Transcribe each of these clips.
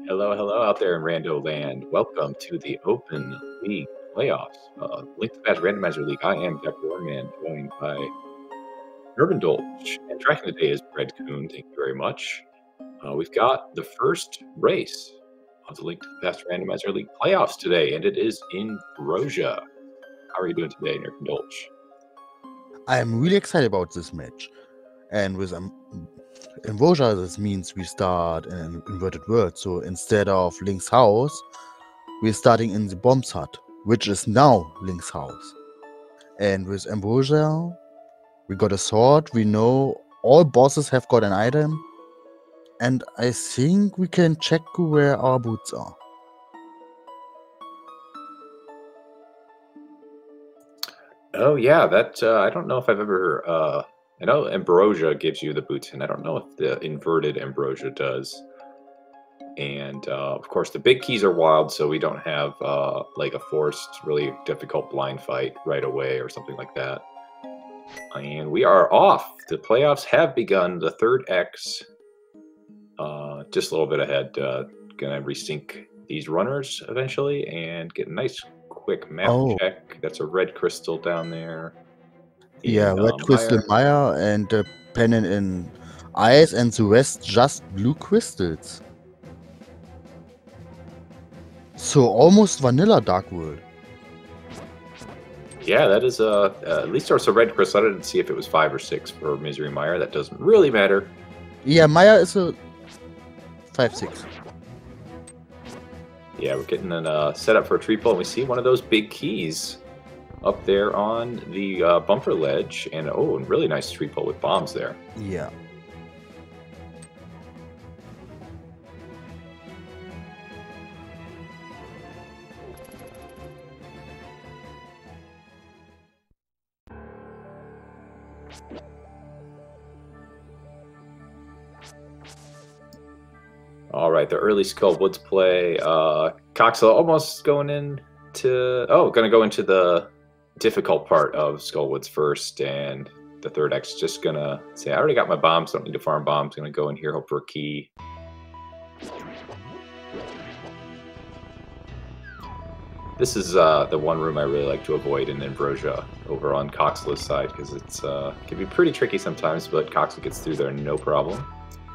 Hello, hello out there in Rando Land. Welcome to the Open League playoffs. Link to Pass Randomizer League. I am Dr. Warman, joined by Urban Dolch. And tracking today is Bread Coon. Thank you very much. We've got the first race of the Link to Pass Randomizer League playoffs today, and it is in Brosia. How are you doing today, Urban Dolch? I am really excited about this match. And with Invosia, this means we start in an inverted world. So instead of Link's house, we're starting in the bomb's hut, which is now Link's house. And with Ambrosia, we got a sword. We know all bosses have got an item. And I think we can check where our boots are. Oh, yeah, that I don't know if I've ever I know Ambrosia gives you the boots, and I don't know if the inverted Ambrosia does. And of course, the big keys are wild, so we don't have like a forced, really difficult blind fight right away or something like that. And we are off. The playoffs have begun. The third X, just a little bit ahead. Gonna resync these runners eventually and get a nice quick map check. That's a red crystal down there. Yeah, red crystal Mire and pennant in ice, and the rest just blue crystals. So almost vanilla Dark World. Yeah, that is at least there's a red crystal. I didn't see if it was 5 or 6 for Misery Mire. That doesn't really matter. Yeah, Mire is a 5-6. Yeah, we're getting set up for a tree pull, and we see one of those big keys up there on the bumper ledge, and oh, and really nice tree pull with bombs there. Yeah. All right, the early Skull Woods play. Coxla almost going into going to go into the difficult part of Skull Woods first, and the third X just gonna say, I already got my bombs, don't need to farm bombs. Gonna go in here, hope for a key. This is the one room I really like to avoid in Ambrosia over on Coxla's side, because it's can be pretty tricky sometimes, but Coxla gets through there no problem.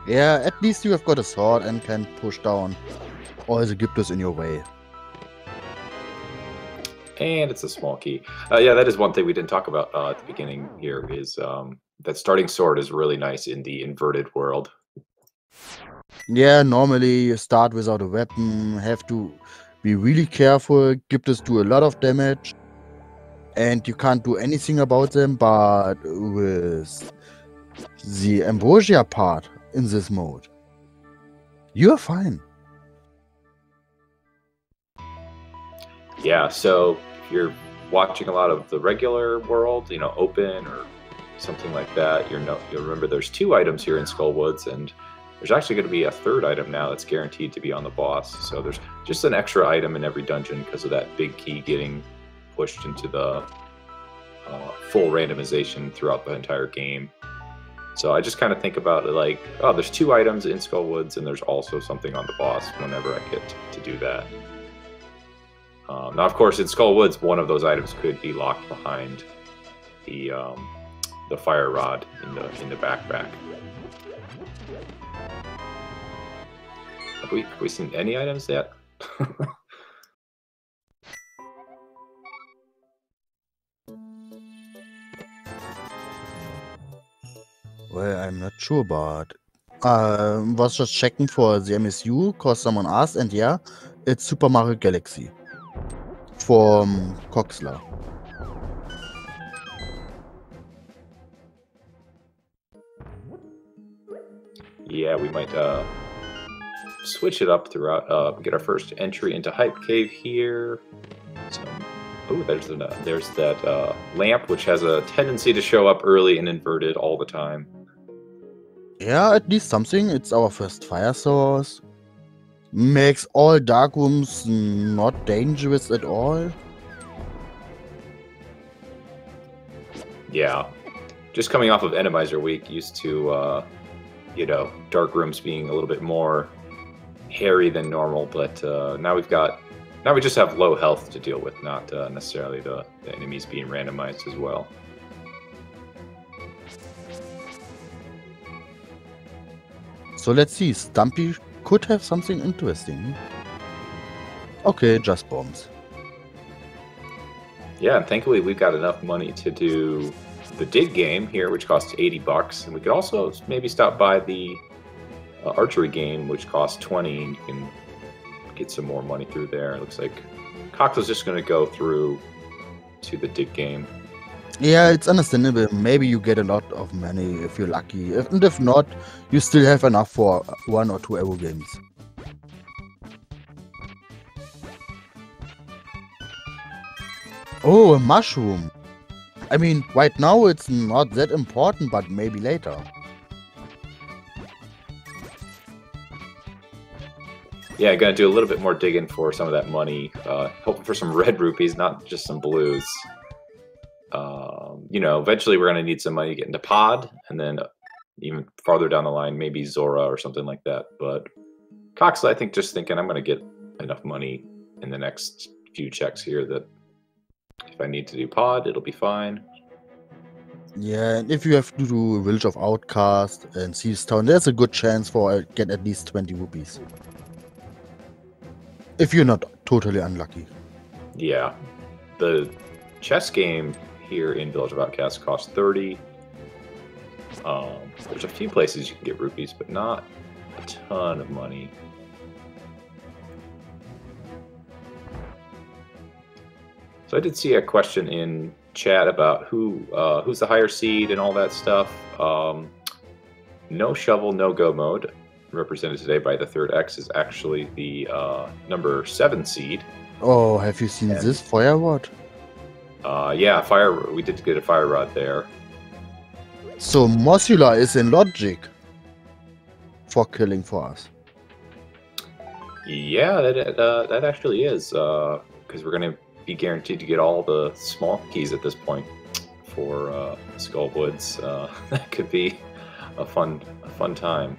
Yeah, at least you have got a sword and can push down all the Gyptos in your way. And it's a small key. Yeah, that is one thing we didn't talk about at the beginning here, is that starting sword is really nice in the inverted world. Yeah, normally you start without a weapon, have to be really careful. Gyptos do a lot of damage, and you can't do anything about them, but with the Ambrosia part in this mode, you're fine. Yeah, so if you're watching a lot of the regular world, open or something like that, you'll remember there's 2 items here in Skull Woods, and there's actually going to be a 3rd item now that's guaranteed to be on the boss. So there's just an extra item in every dungeon because of that big key getting pushed into the full randomization throughout the entire game. So I just kind of think about it like, oh, there's 2 items in Skull Woods, and there's also something on the boss whenever I get to do that. Now, of course, in Skull Woods, one of those items could be locked behind the fire rod in the backpack. Have we seen any items yet? Well, I'm not sure, but was just checking for the MSU because someone asked, and yeah, it's Super Mario Galaxy from Coxla. Yeah, we might switch it up throughout. Get our first entry into Hype Cave here. Oh, there's that lamp, which has a tendency to show up early and inverted all the time. Yeah, at least something. It's our first fire source. Makes all dark rooms not dangerous at all. Yeah, just coming off of Randomizer week, used to, dark rooms being a little bit more hairy than normal, but now we just have low health to deal with, not necessarily the enemies being randomized as well. So let's see, Stumpy could have something interesting. Okay, just bombs. Yeah, and thankfully we've got enough money to do the dig game here, which costs $80, and we could also maybe stop by the archery game, which costs 20, and you can get some more money through there. It looks like Cox's just going to go through to the dig game. Yeah, it's understandable. Maybe you get a lot of money if you're lucky. And if not, you still have enough for 1 or 2 Evo games. Oh, a mushroom. I mean, right now it's not that important, but maybe later. Yeah, gonna do a little bit more digging for some of that money. Hoping for some red rupees, not just some blues. You know, eventually we're gonna need some money to get into Pod, and then even farther down the line, maybe Zora or something like that. But Cox, I think, just thinking I'm gonna get enough money in the next few checks here that if I need to do Pod, it'll be fine. Yeah, and if you have to do Village of Outcast and Thieves Town, there's a good chance for I get at least 20 rupees. If you're not totally unlucky. Yeah. The chess game here in Village of Outcast costs 30. There's a few places you can get rupees, but not a ton of money. So I did see a question in chat about who's the higher seed and all that stuff. No Shovel, No Go Mode, represented today by the Third X, is actually the number 7 seed. Oh, have you seen this fire rod? Yeah, we did get a fire rod there. So Mossula is in logic for killing for us. Yeah, that actually is, because we're going to be guaranteed to get all the small keys at this point for Skullwoods. That could be a fun time.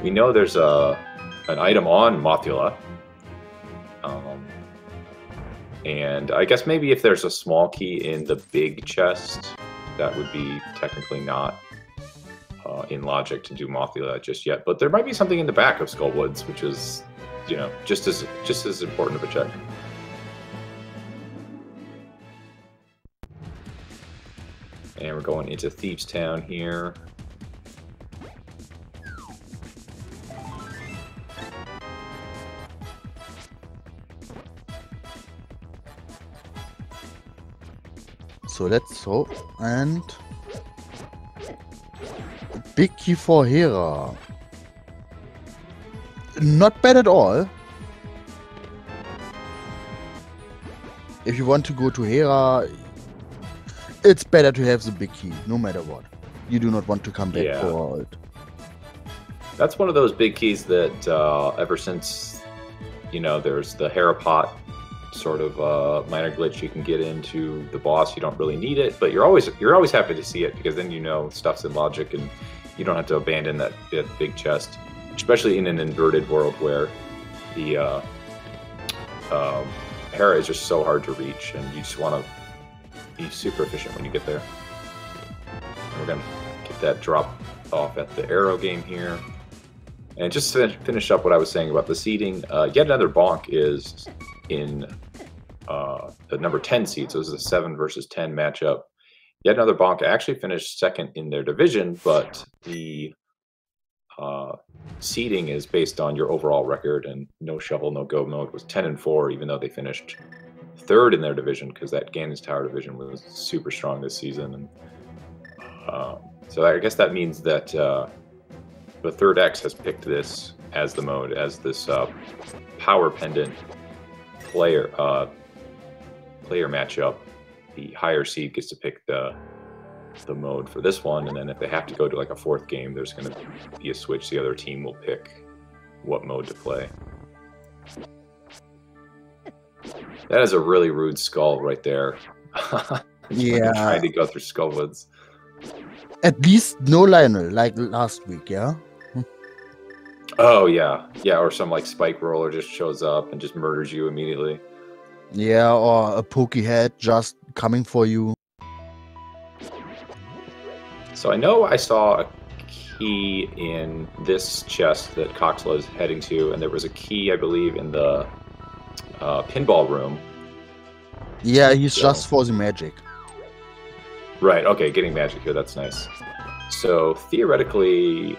We know there's an item on Mothula, and I guess maybe if there's a small key in the big chest, that would be technically not in logic to do Mothula just yet. But there might be something in the back of Skullwoods, which is, you know, just as important of a check. And we're going into Thieves Town here. So let's hope. And big key for Hera. Not bad at all. If you want to go to Hera, it's better to have the big key, no matter what. You do not want to come back for it. That's one of those big keys that ever since, you know, there's the Hera pot sort of minor glitch you can get into the boss. You don't really need it, but you're always happy to see it, because then you know stuff's in logic and you don't have to abandon that big chest, especially in an inverted world where the Hera is just so hard to reach, and you just want to be super efficient when you get there. And we're gonna get that drop off at the arrow game here. And just to finish up what I was saying about the seeding, yet another Bonk is in the number 10 seed. So this is a 7 versus 10 matchup. Yet another Bonk actually finished second in their division, but the seeding is based on your overall record, and No Shovel, No Go Mode was 10-4, even though they finished third in their division, because that Ganon's Tower division was super strong this season. And so I guess that means that the Third X has picked this as the mode, as this power pendant player matchup. The higher seed gets to pick the mode for this one, and then if they have to go to like a 4th game, there's going to be a switch. The other team will pick what mode to play. That is a really rude skull right there. Yeah. Trying to go through Oh yeah, yeah, or some like spike roller just shows up and just murders you immediately. Yeah, or a pokey head just coming for you. So I know I saw a key in this chest that Coxla is heading to, and there was a key, I believe, in the pinball room. Yeah, he's just for the magic. Right, okay, getting magic here, that's nice. So theoretically,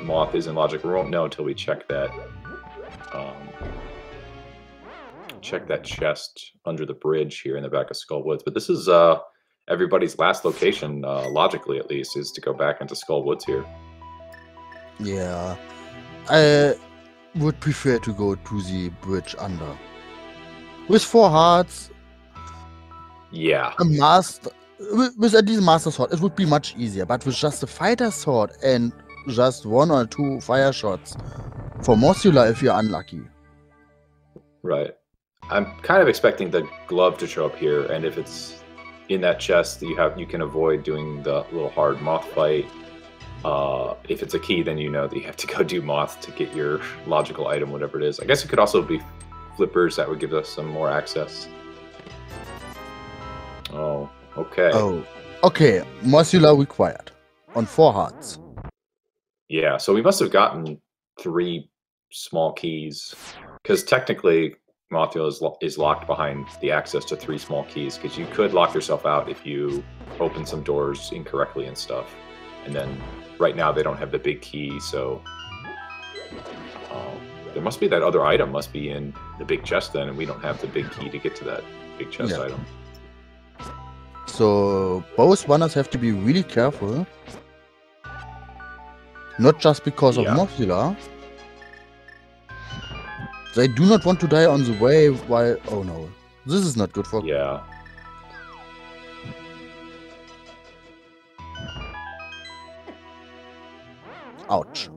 Moth is in logic. We won't know until we check that chest under the bridge here in the back of Skull Woods. But this is everybody's last location, logically at least, is to go back into Skull Woods here. Yeah, I would prefer to go to the bridge under. With 4 hearts, Yeah. a master, with at least a master sword, it would be much easier. But with just a fighter sword and just 1 or 2 fire shots, for Mothula if you're unlucky. Right. I'm kind of expecting the glove to show up here, and if it's in that chest, you can avoid doing the little hard moth fight. If it's a key, then you know that you have to go do moth to get your logical item, whatever it is. I guess it could also be flippers that would give us some more access. Oh, okay. Oh, okay. Mothula required on 4 hearts. Yeah, so we must have gotten 3 small keys, because technically Mothula is locked behind the access to 3 small keys, because you could lock yourself out if you open some doors incorrectly and stuff. And then right now they don't have the big key, so there must be that other item must be in the big chest then, and we don't have the big key to get to that big chest item. So both runners have to be really careful. Not just because of Mothula. They do not want to die on the way while... Oh no. This is not good for... Yeah. Ouch.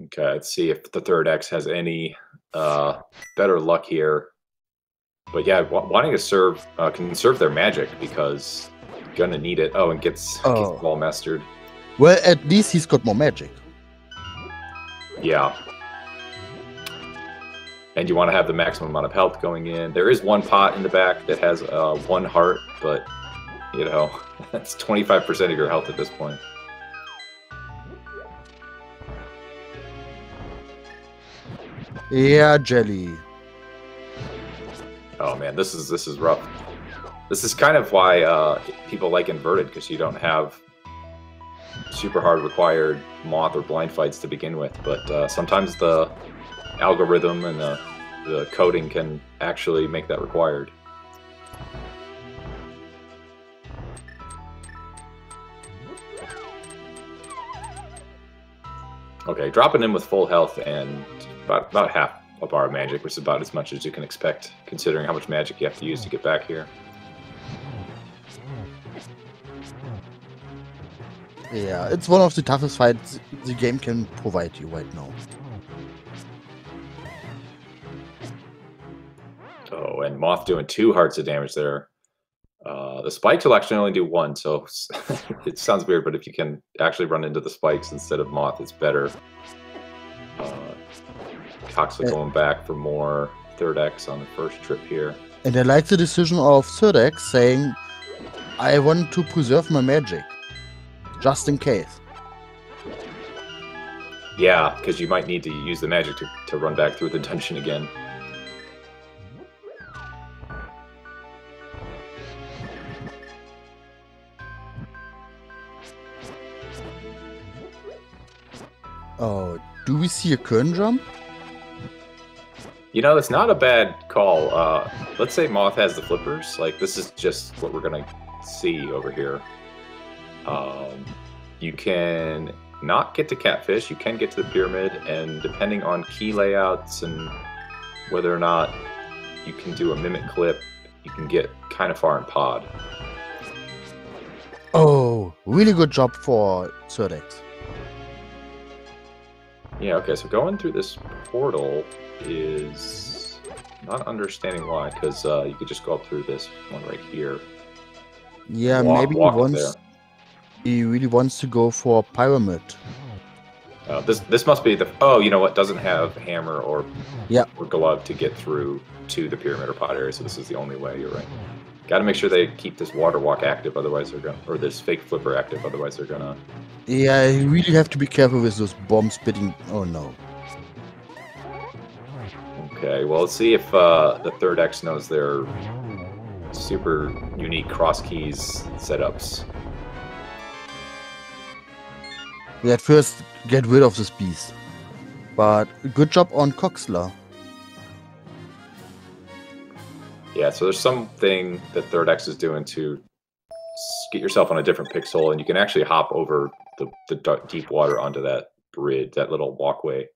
Okay, let's see if the third X has any better luck here. But yeah, wanting to conserve their magic, because gonna need it. Oh, and gets ball mastered. Well, at least he's got more magic. Yeah. And you want to have the maximum amount of health going in. There is 1 pot in the back that has 1 heart, but, you know, that's 25% of your health at this point. Yeah, jelly. Oh man, this is rough. This is kind of why people like inverted, because you don't have super hard required moth or blind fights to begin with, but sometimes the algorithm and the coding can actually make that required. Okay, dropping in with full health and about half a bar of magic, which is about as much as you can expect, considering how much magic you have to use to get back here. Yeah, it's one of the toughest fights the game can provide you right now. Oh, and Moth doing 2 hearts of damage there. The spikes will actually only do 1, so it sounds weird, but if you can actually run into the spikes instead of Moth, it's better. Coxla going back for more 3rd X on the first trip here. And I like the decision of 3rd X saying, I want to preserve my magic, just in case. Yeah, because you might need to use the magic to run back through the dungeon again. Oh, do we see a current jump? You know, that's not a bad call. Let's say Moth has the flippers. Like, this is just what we're going to see over here. You can not get to Catfish. You can get to the Pyramid. And depending on key layouts and whether or not you can do a Mimic Clip, you can get kind of far in Pod. Oh, really good job for 3rd X. Yeah, okay, so going through this portal is not understanding why, because you could just go up through this one right here. Yeah, maybe he really wants to go for Pyramid. This must be the... Oh, you know what? Doesn't have hammer or glove to get through to the pyramid or pot area, so this is the only way. You're right. Got to make sure they keep this water walk active, otherwise they're gonna... Or this fake flipper active, otherwise they're gonna... Yeah, you really have to be careful with those bomb spitting... Oh, no. Okay, well, let's see if the third X knows their super unique cross keys setups. At first, get rid of this beast. But good job on Coxler. Yeah, so there's something that third X is doing to get yourself on a different pixel, and you can actually hop over the deep water onto that bridge, that little walkway.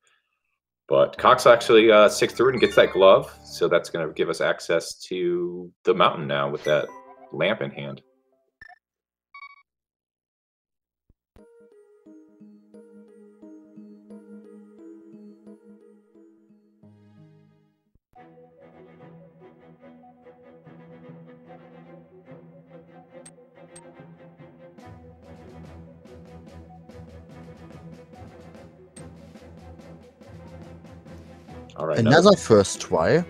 But Cox actually sticks through it and gets that glove, so that's going to give us access to the mountain now with that lamp in hand. All right, another first try.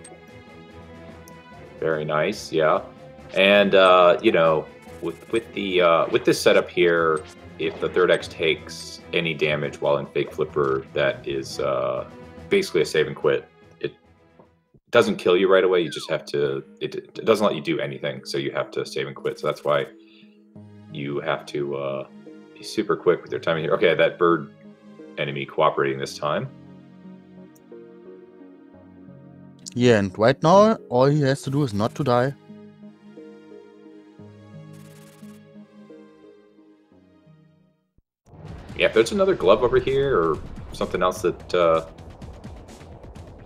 Very nice, yeah. And you know, with this setup here, if the third X takes any damage while in fake flipper, that is basically a save and quit. It doesn't kill you right away. You just have to. It doesn't let you do anything, so you have to save and quit. So that's why you have to be super quick with your timing here. Okay, that bird enemy cooperating this time. Yeah, and right now, all he has to do is not to die. Yeah, if there's another glove over here or something else that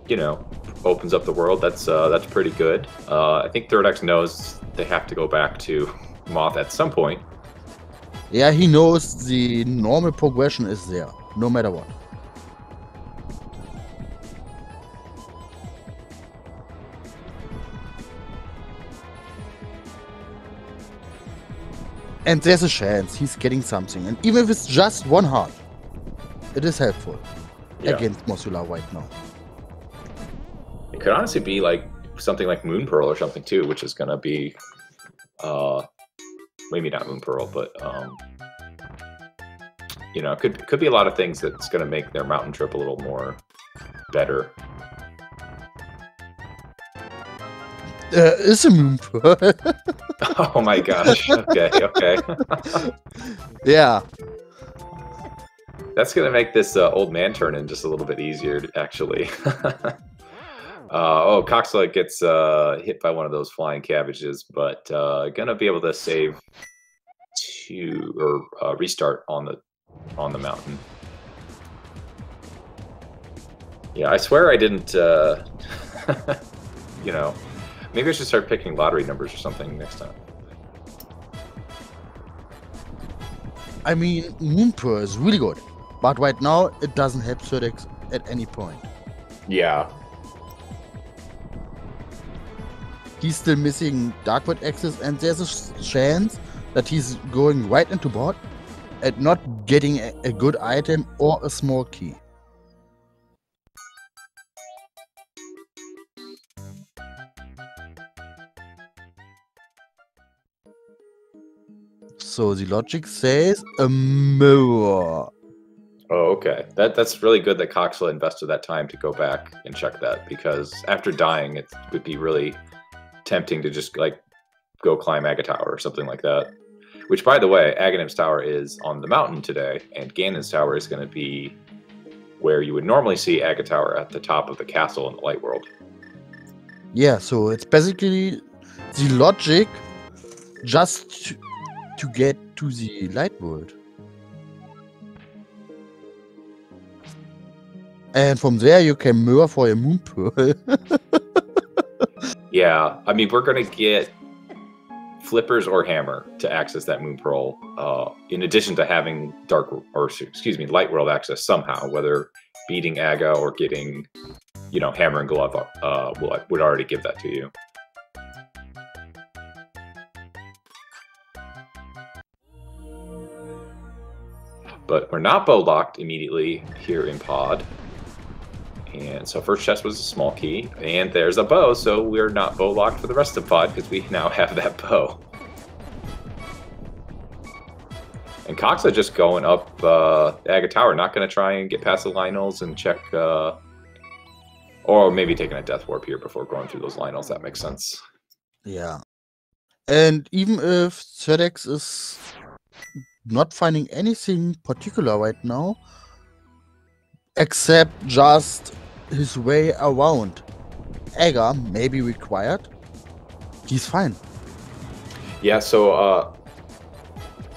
you know, opens up the world, that's pretty good. I think Third X knows they have to go back to Moth at some point. Yeah, he knows the normal progression is there, no matter what. And there's a chance he's getting something. And even if it's just one heart, it is helpful against Mosula right now. It could honestly be like something like Moon Pearl or something too, which is going to be, maybe not Moon Pearl, but, you know, it could be a lot of things that's going to make their mountain trip a little more better. It's a Moon Pearl. Oh my gosh. Okay, okay. Yeah. That's going to make this old man turn in just a little bit easier, actually. Oh, Coxla gets hit by one of those flying cabbages, but going to be able to save or restart on the mountain. Yeah, I swear I didn't, you know, maybe I should start picking lottery numbers or something next time. I mean, Moon Pearl is really good, but right now it doesn't help Third X at any point. Yeah. He's still missing Darkwood access, and there's a chance that he's going right into bot and not getting a good item or a small key. So the logic says a mirror. Oh, okay. That's really good that Coxla invested that time to go back and check that, because after dying, it would be really tempting to just like go climb Agatower or something like that. Which, by the way, Aghanim's Tower is on the mountain today, and Ganon's Tower is going to be where you would normally see Agatower at the top of the castle in the Light World. Yeah, so it's basically the logic just to get to the Light World. And from there you can mirror for a Moon Pearl. Yeah, I mean, we're going to get flippers or hammer to access that Moon Pearl, in addition to having Light World access somehow, whether beating Aga or getting, you know, hammer and glove would already give that to you. But we're not bow locked immediately here in pod. And so first chest was a small key, and there's a bow, so we're not bow locked for the rest of pod because we now have that bow. And Coxa just going up Aga Tower, not going to try and get past the Lionels and check, or maybe taking a Death Warp here before going through those Lionels. That makes sense. Yeah. And even if Sedex is not finding anything particular right now, except just his way around Aga may be required, he's fine. Yeah, so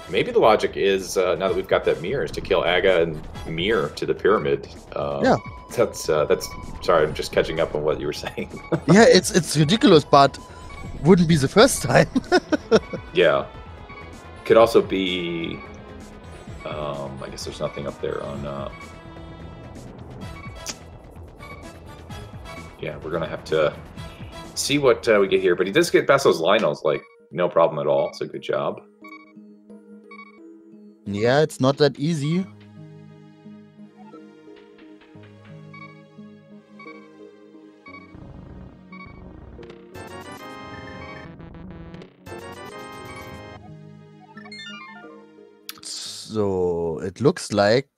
maybe the logic is, now that we've got that mirror, is to kill Aga and mirror to the pyramid. Yeah. That's sorry, I'm just catching up on what you were saying. Yeah, it's ridiculous, but wouldn't be the first time. Yeah. Could also be, I guess there's nothing up there on, yeah, we're going to have to see what we get here. But he does get past those Lionels, like, no problem at all. So good job. Yeah, it's not that easy. So it looks like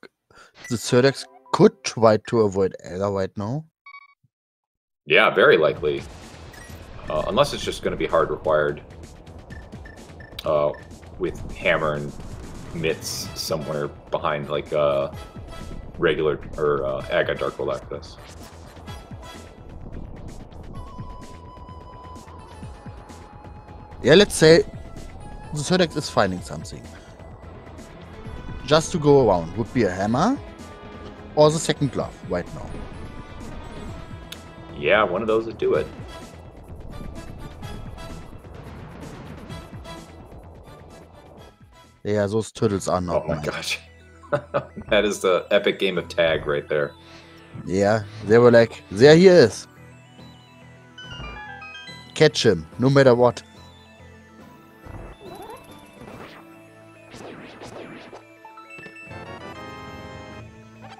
the Cerdex could try to avoid Aga right now. Yeah, very likely. Unless it's just going to be hard required with Hammer and Mitts somewhere behind, like regular or Aga Dark World Access. Yeah, let's say the Cerdex is finding something. Just to go around would be a Hammer or the second glove right now. Yeah, one of those would do it. Yeah, those turtles are not Oh my nice. gosh. That is the epic game of tag right there. Yeah, they were like, there he is. Catch him, no matter what.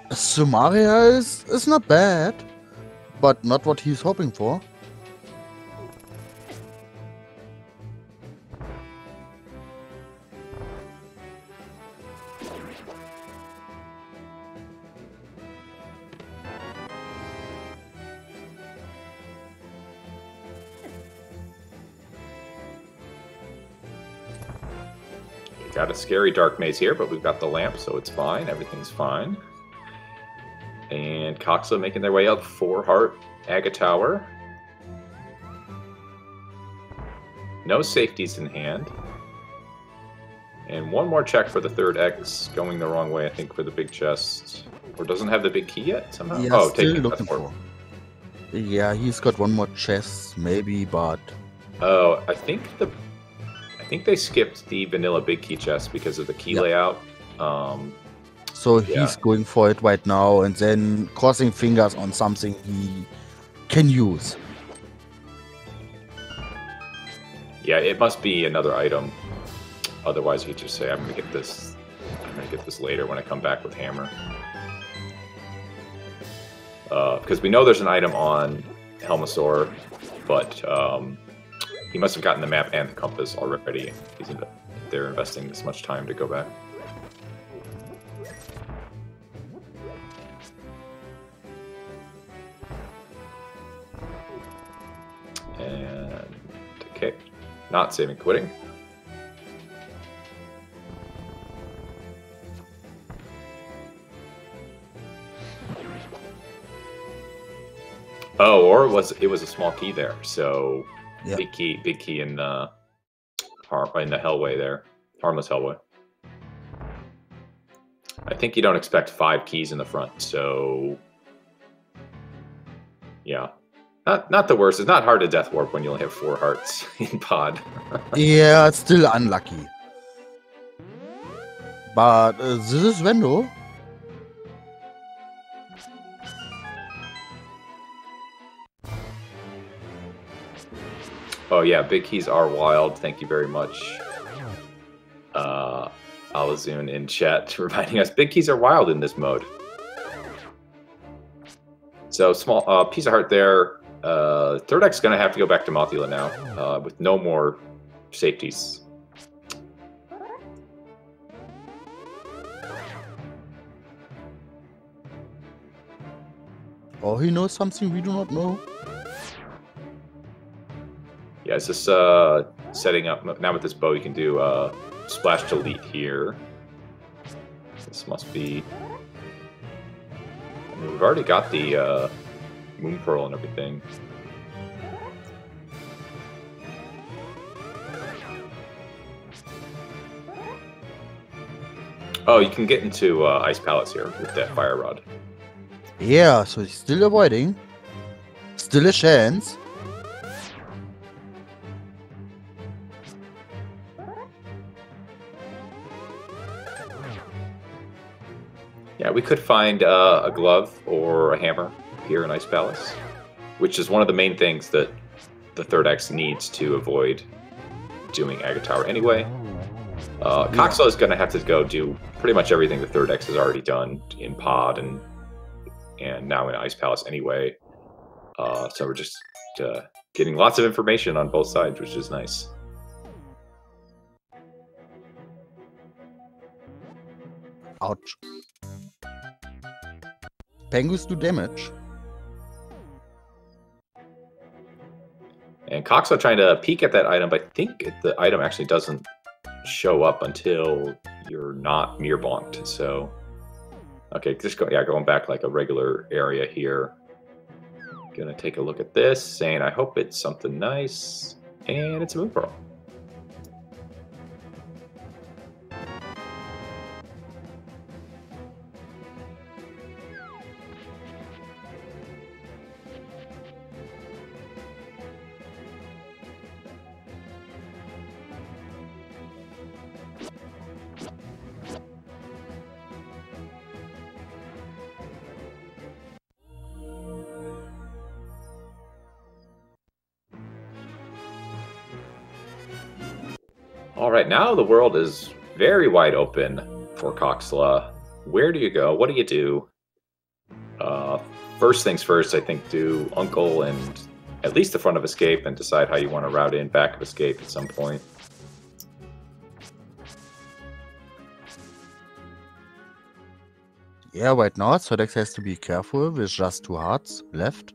Sumaria is not bad, but not what he's hoping for. Got a scary dark maze here, but we've got the lamp, so it's fine. Everything's fine. And Coxa making their way up 4-heart Aga Tower. No safeties in hand. And one more check for the third X, going the wrong way, I think, for the big chest. Or doesn't have the big key yet, somehow? Yeah, oh, still taking looking for. Yeah, he's got one more chest, maybe, but... Oh, I think they skipped the vanilla big key chest because of the key layout. So he's going for it right now and then crossing fingers on something he can use. Yeah, it must be another item. Otherwise, he'd just say, I'm gonna get this later when I come back with Hammer. Because we know there's an item on Helmasaur, but he must have gotten the map and the compass already. They're investing this much time to go back. And okay, not saving quitting. Oh, or it was a small key there, so big key in the Hellway there, harmless Hellway. I think you don't expect 5 keys in the front, so yeah, not the worst. It's not hard to death warp when you only have 4 hearts in pod. Yeah, it's still unlucky. But this is Vendo. Oh yeah, big keys are wild. Thank you very much. Alazun in chat reminding us big keys are wild in this mode. So small piece of heart there. Third X is going to have to go back to Mothula now with no more safeties. Or he knows something we do not know. Yeah, it's just setting up. Now with this bow, you can do splash delete here. This must be... I mean, we've already got the Moon Pearl and everything. Oh, you can get into Ice Palace here with that Fire Rod. Yeah, so he's still avoiding. Still a chance. Yeah, we could find a glove or a hammer here in Ice Palace, which is one of the main things that the Third X needs to avoid doing Agate Tower anyway. Coxla is going to have to go do pretty much everything the Third X has already done in Pod and now in Ice Palace anyway. So we're just getting lots of information on both sides, which is nice. Ouch. Penguins do damage. And Coxla trying to peek at that item, but I think the item actually doesn't show up until you're not mirror bonked. So, okay, just going back like a regular area here. Gonna take a look at this, saying I hope it's something nice, and it's a Moon Pearl. All right, now the world is very wide open for Coxla. Where do you go? What do you do? First things first, I think do Uncle and at least the front of Escape and decide how you want to route in back of Escape at some point. Yeah, right now Sodex has to be careful with just 2 hearts left.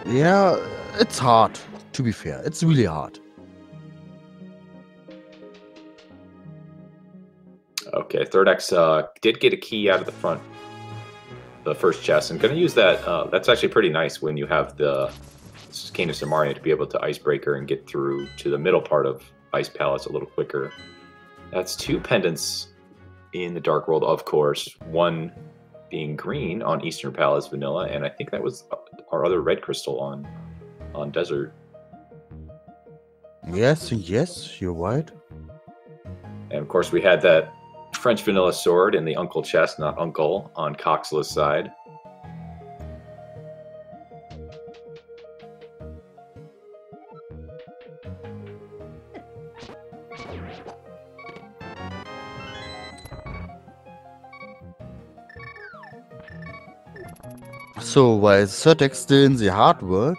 Yeah, it's hard, to be fair. It's really hard. Okay, Third X did get a key out of the front, the first chest. I'm going to use that. That's actually pretty nice when you have the Cane of Samaria to be able to Icebreaker and get through to the middle part of Ice Palace a little quicker. That's 2 pendants in the Dark World, of course. One being green on Eastern Palace Vanilla, and I think that was our other red crystal on Desert. Yes, you're right. And of course we had that French Vanilla sword in the Uncle chest, not Uncle, on Coxla's side. So while Certex still in the hard world,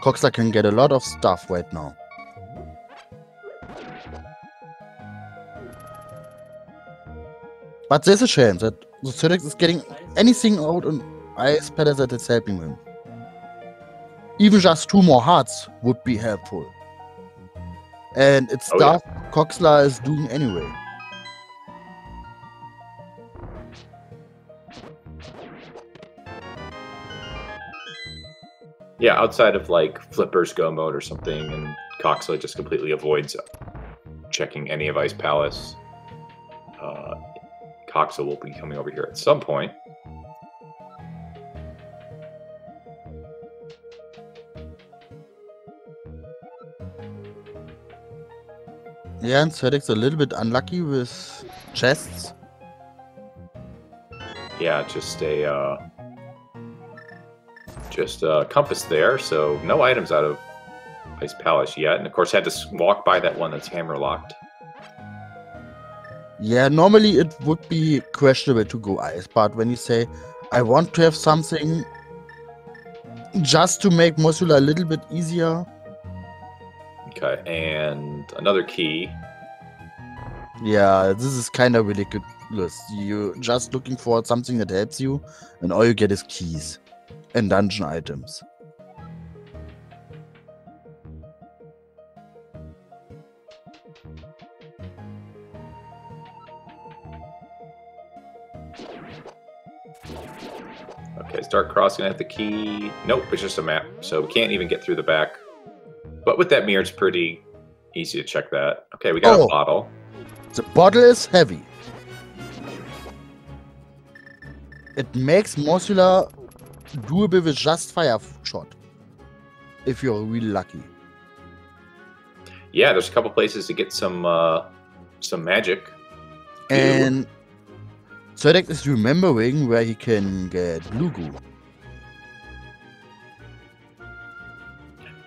Coxla can get a lot of stuff right now. But there's a chance that the Certex is getting anything out on Ice Palace that is helping him. Even just 2 more hearts would be helpful. And it's stuff Coxla is doing anyway. Yeah, outside of like Flipper's Go mode or something, and Coxla just completely avoids checking any of Ice Palace. Coxla will be coming over here at some point. Yeah, and Certex a little bit unlucky with chests. Yeah, just a compass there. So no items out of Ice Palace yet, and of course had to walk by that one that's hammer locked. Yeah, normally it would be questionable to go ice, but when you say, I want to have something just to make Mosula a little bit easier. Okay, and another key. Yeah, this is kind of ridiculous. You're just looking for something that helps you, and all you get is keys and dungeon items. Okay, start crossing at the key. Nope, it's just a map, so we can't even get through the back. But with that mirror, it's pretty easy to check that. Okay, we got a bottle. The bottle is heavy. It makes Mosula doable with just fire shot, if you're really lucky. Yeah, there's a couple places to get some magic. And Zodek is remembering where he can get blue goo.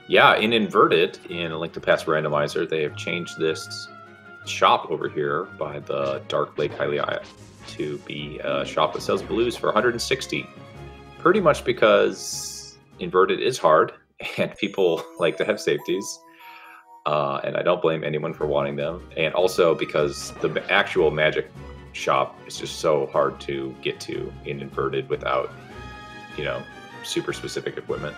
Yeah, in Inverted, in A Link to Past Randomizer, they have changed this shop over here by the Dark Lake Hylia to be a shop that sells blues for 160. Pretty much because Inverted is hard, and people like to have safeties. And I don't blame anyone for wanting them. And also because the actual magic shop is just so hard to get to in Inverted without, you know, super specific equipment.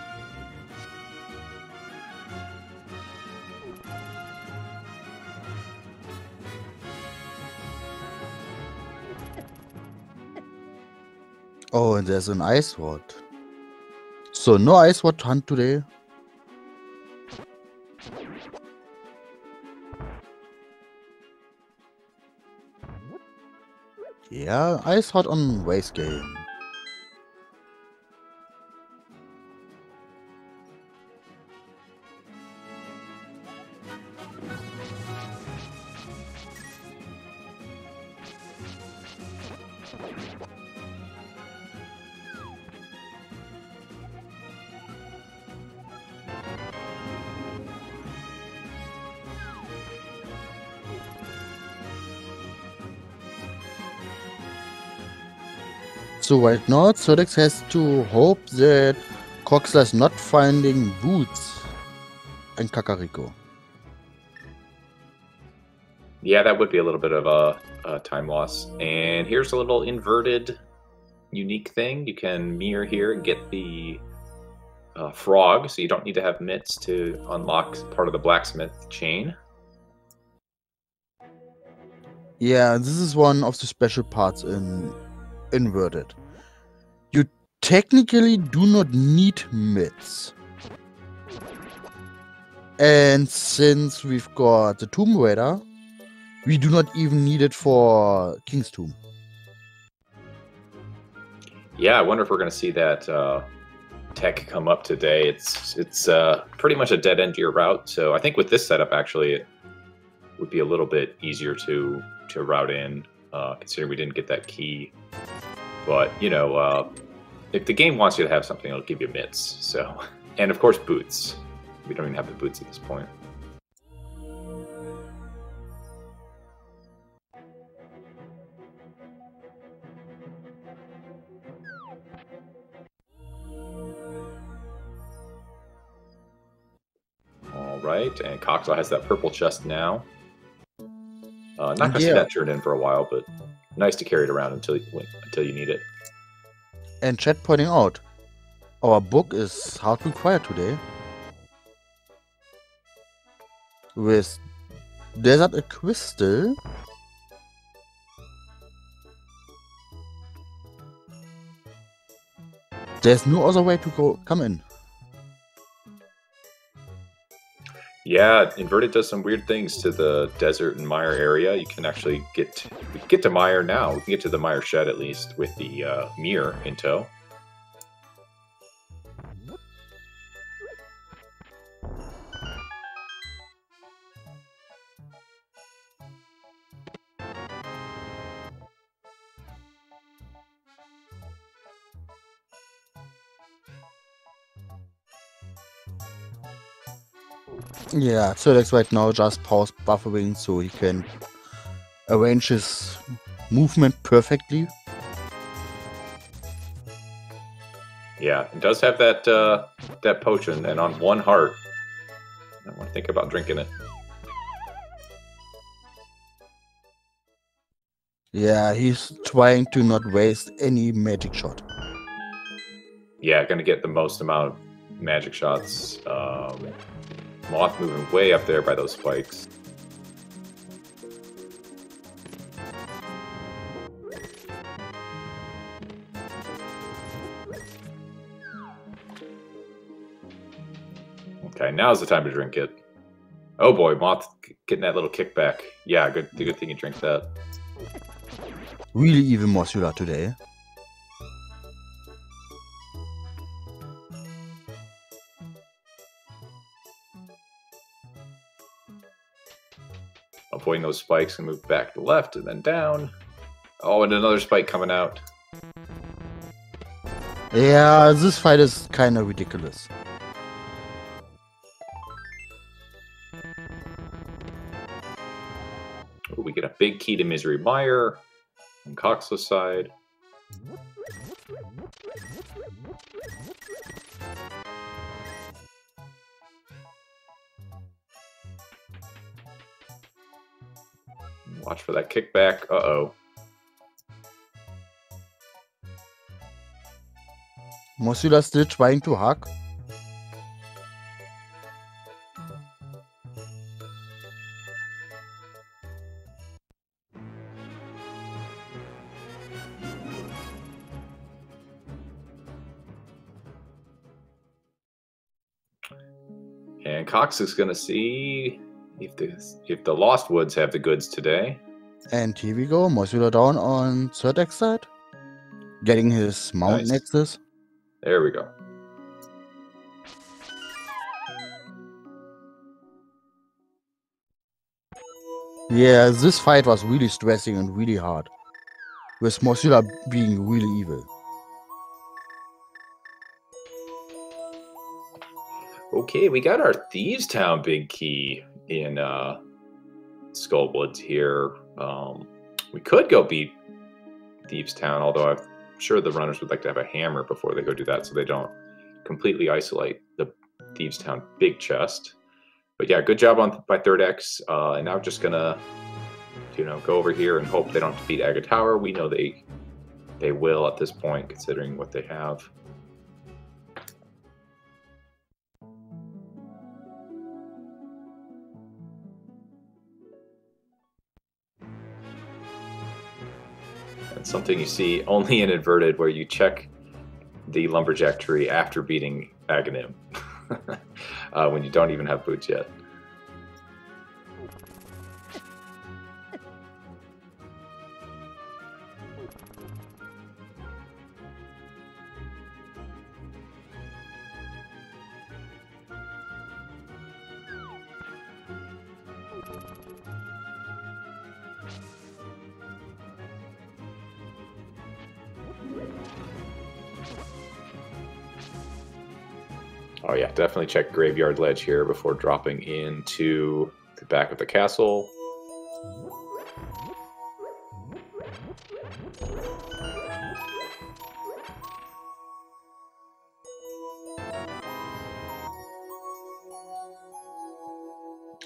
Oh, and there's an ice ward. So no ice ward hunt today. Yeah, ice hot on waste game. So right now, Sodex has to hope that Coxler is not finding boots in Kakariko. Yeah, that would be a little bit of a time loss. And here's a little inverted unique thing. You can mirror here and get the frog, so you don't need to have mitts to unlock part of the blacksmith chain. Yeah, this is one of the special parts in Inverted. You technically do not need mitts. And since we've got the Tomb Raider, we do not even need it for King's Tomb. Yeah, I wonder if we're going to see that tech come up today. It's pretty much a dead end to your route, so I think with this setup, actually, it would be a little bit easier to route in, considering we didn't get that key. But, you know, if the game wants you to have something, it'll give you mitts. So, and of course, boots. We don't even have the boots at this point. All right, and Coxel has that purple chest now. Not gonna see that turned in for a while, but nice to carry it around until you need it. And chat pointing out, our book is hard to acquire today. With Desert a Crystal. There's no other way to come in. Yeah, Inverted does some weird things to the desert and mire area. You can actually get to mire now. We can get to the mire shed at least with the mirror in tow. Yeah, Zerdex right now just paused buffering so he can arrange his movement perfectly. Yeah, it does have that that potion, and on 1 heart. I want to think about drinking it. Yeah, he's trying to not waste any magic shot. Yeah, gonna get the most amount of magic shots. Moth moving way up there by those spikes. Okay, now's the time to drink it. Oh boy, Moth getting that little kickback. Yeah, good thing you drink that. Really even Morsula today. Avoiding those spikes and move back to left and then down. Oh, and another spike coming out. Yeah, this fight is kind of ridiculous. Ooh, we get a big key to Misery Mire on Coxless side. Watch for that kickback. Uh-oh. Morsula still trying to hack. And Cox is going to see if the Lost Woods have the goods today. And here we go, Morsula down on Zerdex side. Getting his Mount Nice. Nexus. There we go. Yeah, this fight was really stressing and really hard. With Morsula being really evil. Okay, we got our Thieves Town big key in Skullwoods here. We could go beat Thieves Town, although I'm sure the runners would like to have a hammer before they go do that so they don't completely isolate the Thieves Town big chest. But yeah, good job by Third X. And now just gonna, go over here and hope they don't defeat Aga Tower. We know they will at this point, considering what they have. And something you see only in Inverted, where you check the Lumberjack tree after beating Aghanim, when you don't even have boots yet. Oh yeah, definitely check Graveyard Ledge here before dropping into the back of the castle.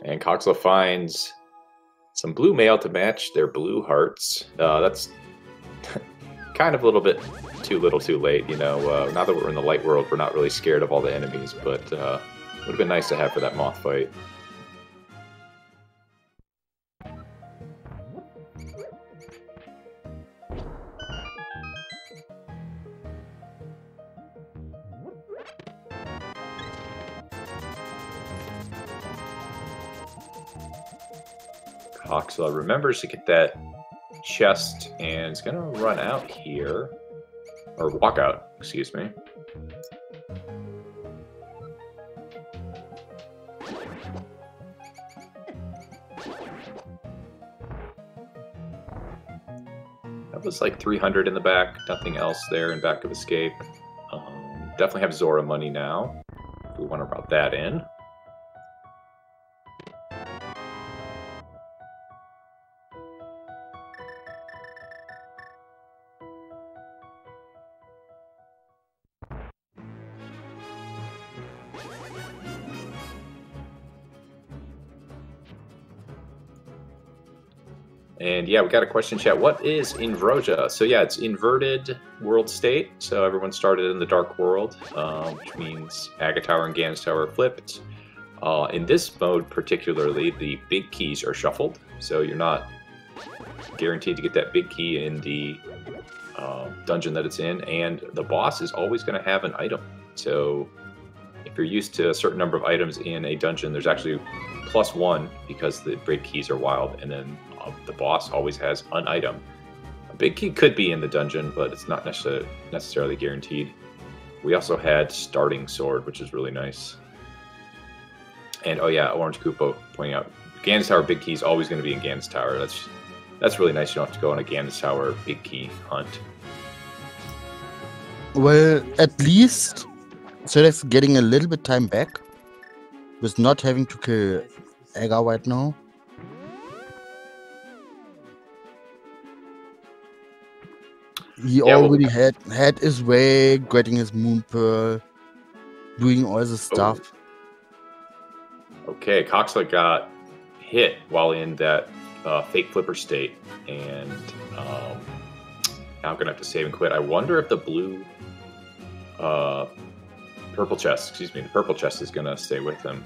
And Coxla finds some blue mail to match their blue hearts. That's kind of a little bit too little too late, now that we're in the light world, we're not really scared of all the enemies, but would have been nice to have for that moth fight. Coxla remembers to get that chest and is going to run out here. Or walk out, excuse me. That was like 300 in the back, nothing else there in back of escape. Definitely have Zora money now, if we want to route that in. And yeah, we got a question in chat. What is Inverja? So yeah, it's inverted world state. So everyone started in the dark world, which means Aga Tower and Gans Tower are flipped. In this mode particularly, the big keys are shuffled. So you're not guaranteed to get that big key in the dungeon that it's in. And the boss is always going to have an item. So if you're used to a certain number of items in a dungeon, there's actually +1 because the big keys are wild. And then the boss always has an item. A big key could be in the dungeon, but it's not necessarily guaranteed. We also had Starting Sword, which is really nice. And oh yeah, Orange Koopa pointing out, Gans Tower big key is always going to be in Gans Tower. That's really nice. You don't have to go on a Gans Tower big key hunt. Well, at least Cedex getting a little bit time back with not having to kill Aga right now. He already had his way, getting his Moon Pearl, doing all the stuff. Okay, Coxlet got hit while in that fake flipper state, and now I'm gonna have to save and quit. I wonder if the blue, purple chest, the purple chest is gonna stay with him.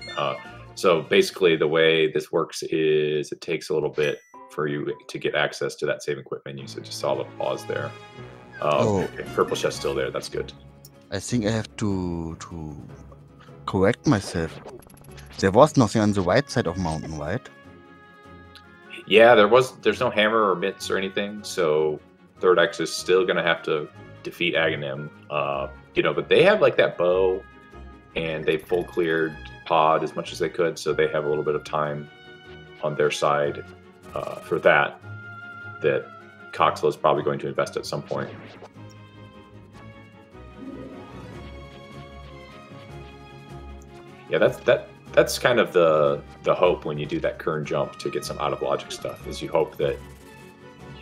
So basically, the way this works is it takes a little bit for you to get access to that save and quit menu. So just saw the pause there. Okay, purple chest still there. That's good. I think I have to correct myself. There was nothing on the right side of mountain, right? Yeah, there's no hammer or mitts or anything, so Third X is still gonna have to defeat Aghanim. But they have like that bow, and they full cleared Pod as much as they could, so they have a little bit of time on their side for that Coxla is probably going to invest at some point. Yeah, that's kind of the hope when you do that Kern jump to get some out of logic stuff, is you hope that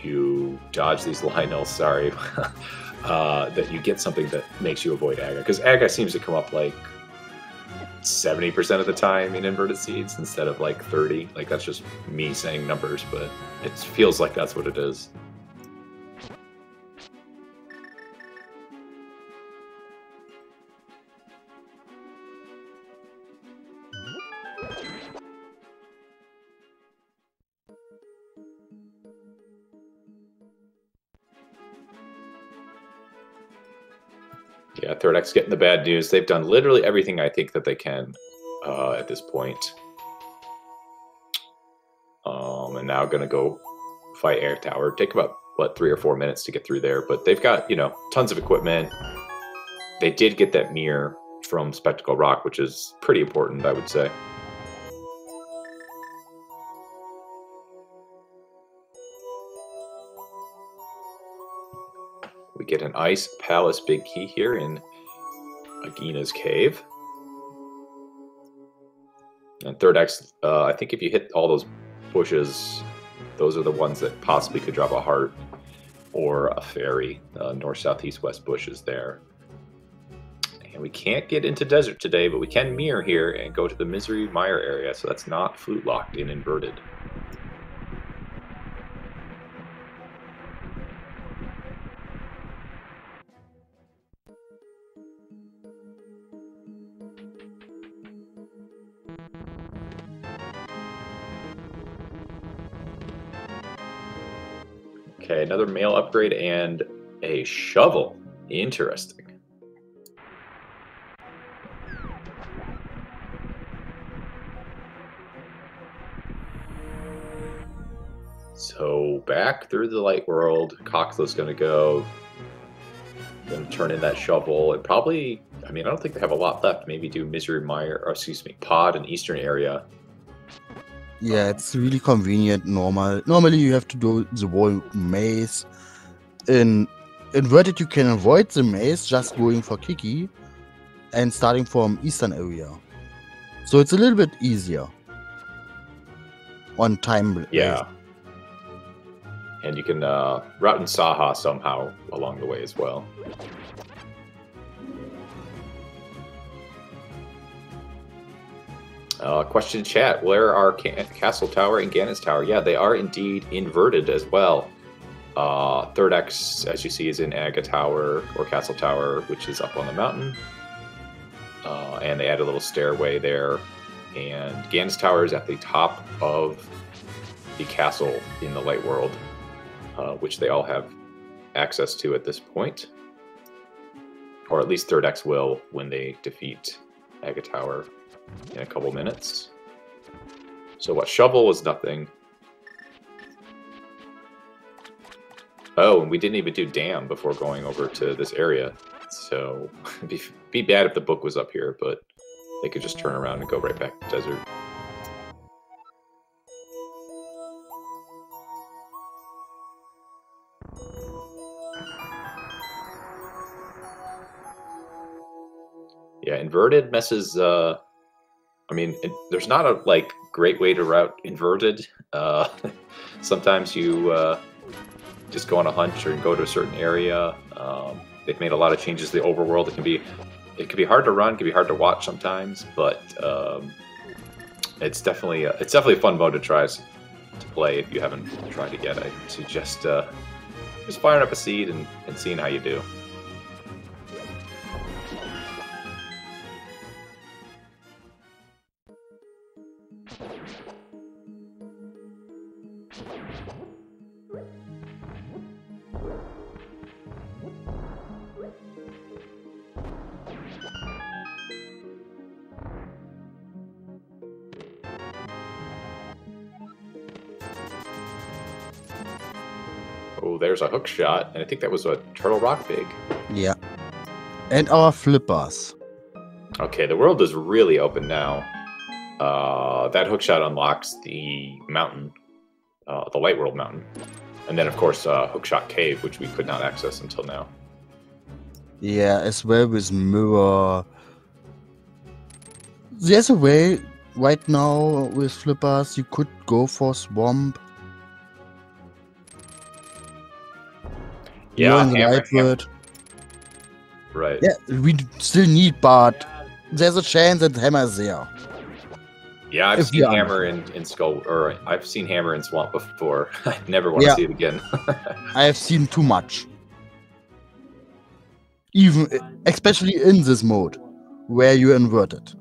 you dodge these Lionels, that you get something that makes you avoid Aga. Because Aga seems to come up like 70% of the time in inverted seeds instead of like 30. Like, that's just me saying numbers, but it feels like that's what it is. Yeah, Third X getting the bad news. They've done literally everything I think that they can at this point. And now going to go fight Air Tower. Take about, 3 or 4 minutes to get through there. But they've got, tons of equipment. They did get that mirror from Spectacle Rock, which is pretty important, I would say. We get an Ice Palace big key here in Agina's cave. And Third X, I think if you hit all those bushes, those are the ones that possibly could drop a heart or a fairy. North, south, east, west bushes there. And we can't get into desert today, but we can mirror here and go to the Misery Mire area, so that's not flute locked in inverted. Okay, another mail upgrade and a shovel. Interesting. So back through the light world, Coxla's going to go. Going to turn in that shovel and probably, I don't think they have a lot left. Maybe do Misery Mire, or Pod in Eastern area. Yeah, it's really convenient. Normally you have to do the whole maze. In inverted, you can avoid the maze just going for Kiki and starting from Eastern area. So it's a little bit easier on time. Yeah. And you can route in Saha somehow along the way as well. Question in chat: where are Castle Tower and Ganon's Tower? Yeah, they are indeed inverted as well. Third X, as you see, is in Aga Tower or Castle Tower, which is up on the mountain. And they add a little stairway there. And Ganon's Tower is at the top of the castle in the Light World, which they all have access to at this point. Or at least Third X will when they defeat Aga Tower in a couple minutes. So what? Shovel is nothing. Oh, and we didn't even do Dam before going over to this area. So it'd be bad if the book was up here, but they could just turn around and go right back to desert. Yeah, inverted messes. I mean, there's not a great way to route inverted. Sometimes you just go on a hunch or go to a certain area. They've made a lot of changes to the overworld. It can be hard to run, it can be hard to watch sometimes, but it's definitely a fun mode to try to play if you haven't tried it yet. I suggest just firing up a seed and seeing how you do. Oh, there's a hook shot, and I think that was a Turtle Rock Big. Yeah. And our flippers. Okay, the world is really open now. That hook shot unlocks the mountain, the Light World Mountain. And then, of course, Hookshot Cave, which we could not access until now. Yeah, as well with Mirror. There's a way right now with flippers. You could go for Swamp. Yeah, hammer. Right. Yeah, we still need, but there's a chance that Hammer is there. Yeah, I've seen Hammer in Skull, or I've seen Hammer in Swamp before. I never want to see it again. I have seen too much. Even, especially in this mode, where you invert it.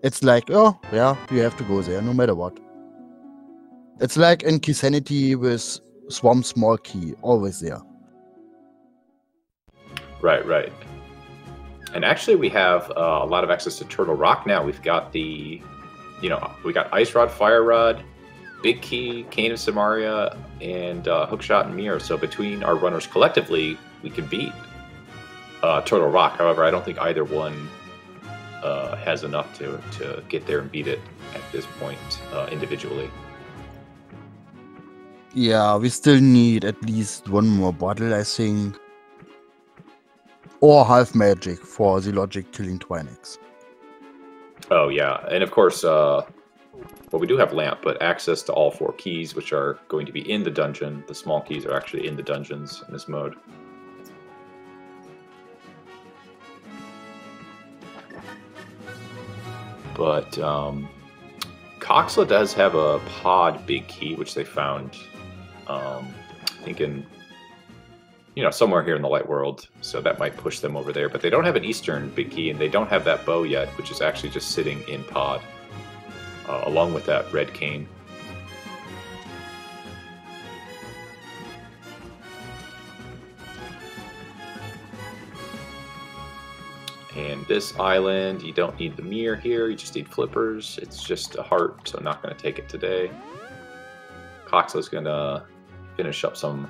It's like, oh, yeah, you have to go there, no matter what. It's like in Keysanity with Swamp Small Key, always there. Right. And actually, we have a lot of access to Turtle Rock now. We've got we got Ice Rod, Fire Rod, Big Key, Cane of Samaria, and Hookshot and Mirror. So between our runners collectively, we can beat Turtle Rock. However, I don't think either one has enough to get there and beat it at this point individually. Yeah, we still need at least one more bottle, I think. Or half magic for the logic killing Twinix. Oh, yeah. And of course, well, we do have Lamp, but access to all 4 keys, which are going to be in the dungeon. The small keys are actually in the dungeons in this mode. But Coxla does have a pod big key, which they found, I think in, somewhere here in the Light World. So that might push them over there. But they don't have an Eastern big key, and they don't have that bow yet, which is actually just sitting in pod, along with that red cane. And this island, you don't need the mirror here, you just need flippers. It's just a heart, so I'm not going to take it today. Coxla's going to finish up some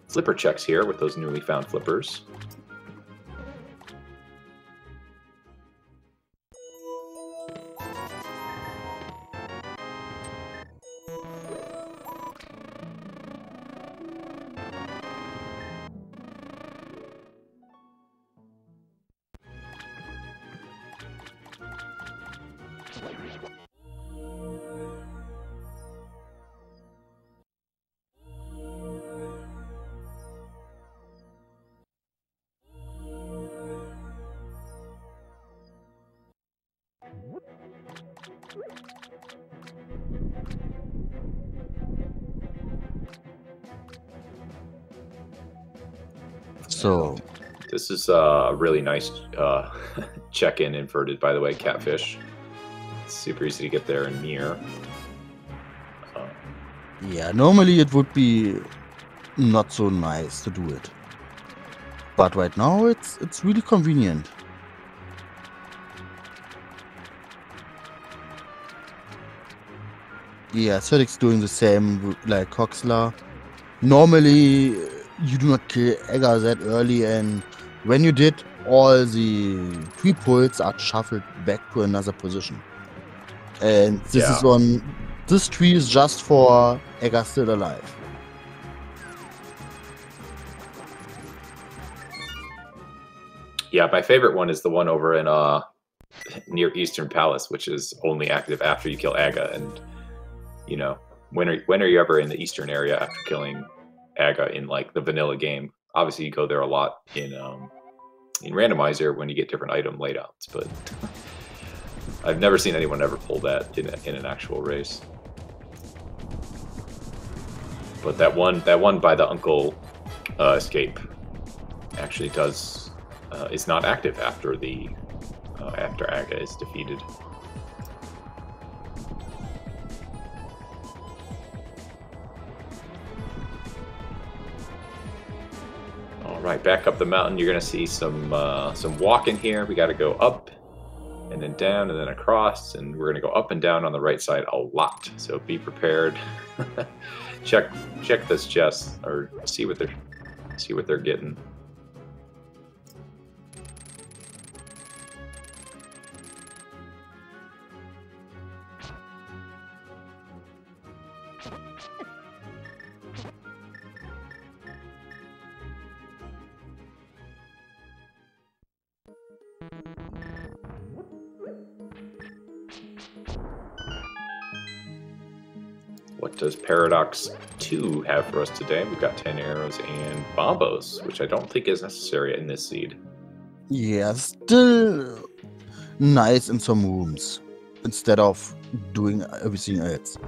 flipper checks here with those newly found flippers. So, this is a really nice check-in inverted, by the way, catfish. It's super easy to get there and near. yeah, normally it would be not so nice to do it. But right now it's really convenient. Yeah, Cedric's doing the same like Coxla. Normally you do not kill Egger that early, and when you did, all the tree poles are shuffled back to another position. And this is on this tree is just for Egger still alive. Yeah, my favorite one is the one over in near Eastern Palace, which is only active after you kill Aga. And you know, when are you ever in the Eastern area after killing Aga in like the vanilla game? Obviously, you go there a lot in Randomizer when you get different item layouts, but I've never seen anyone ever pull that in an actual race. But that one by the Uncle escape actually does is not active after the after Aga is defeated. All right, back up the mountain. You're gonna see some walking here. We got to go up and then down and then across, and we're gonna go up and down on the right side a lot. So be prepared. check this chest or see what they're getting. What does Paradox 2 have for us today? We've got 10 arrows and bombos, which I don't think is necessary in this seed. Yeah, still nice in some rooms instead of doing everything else.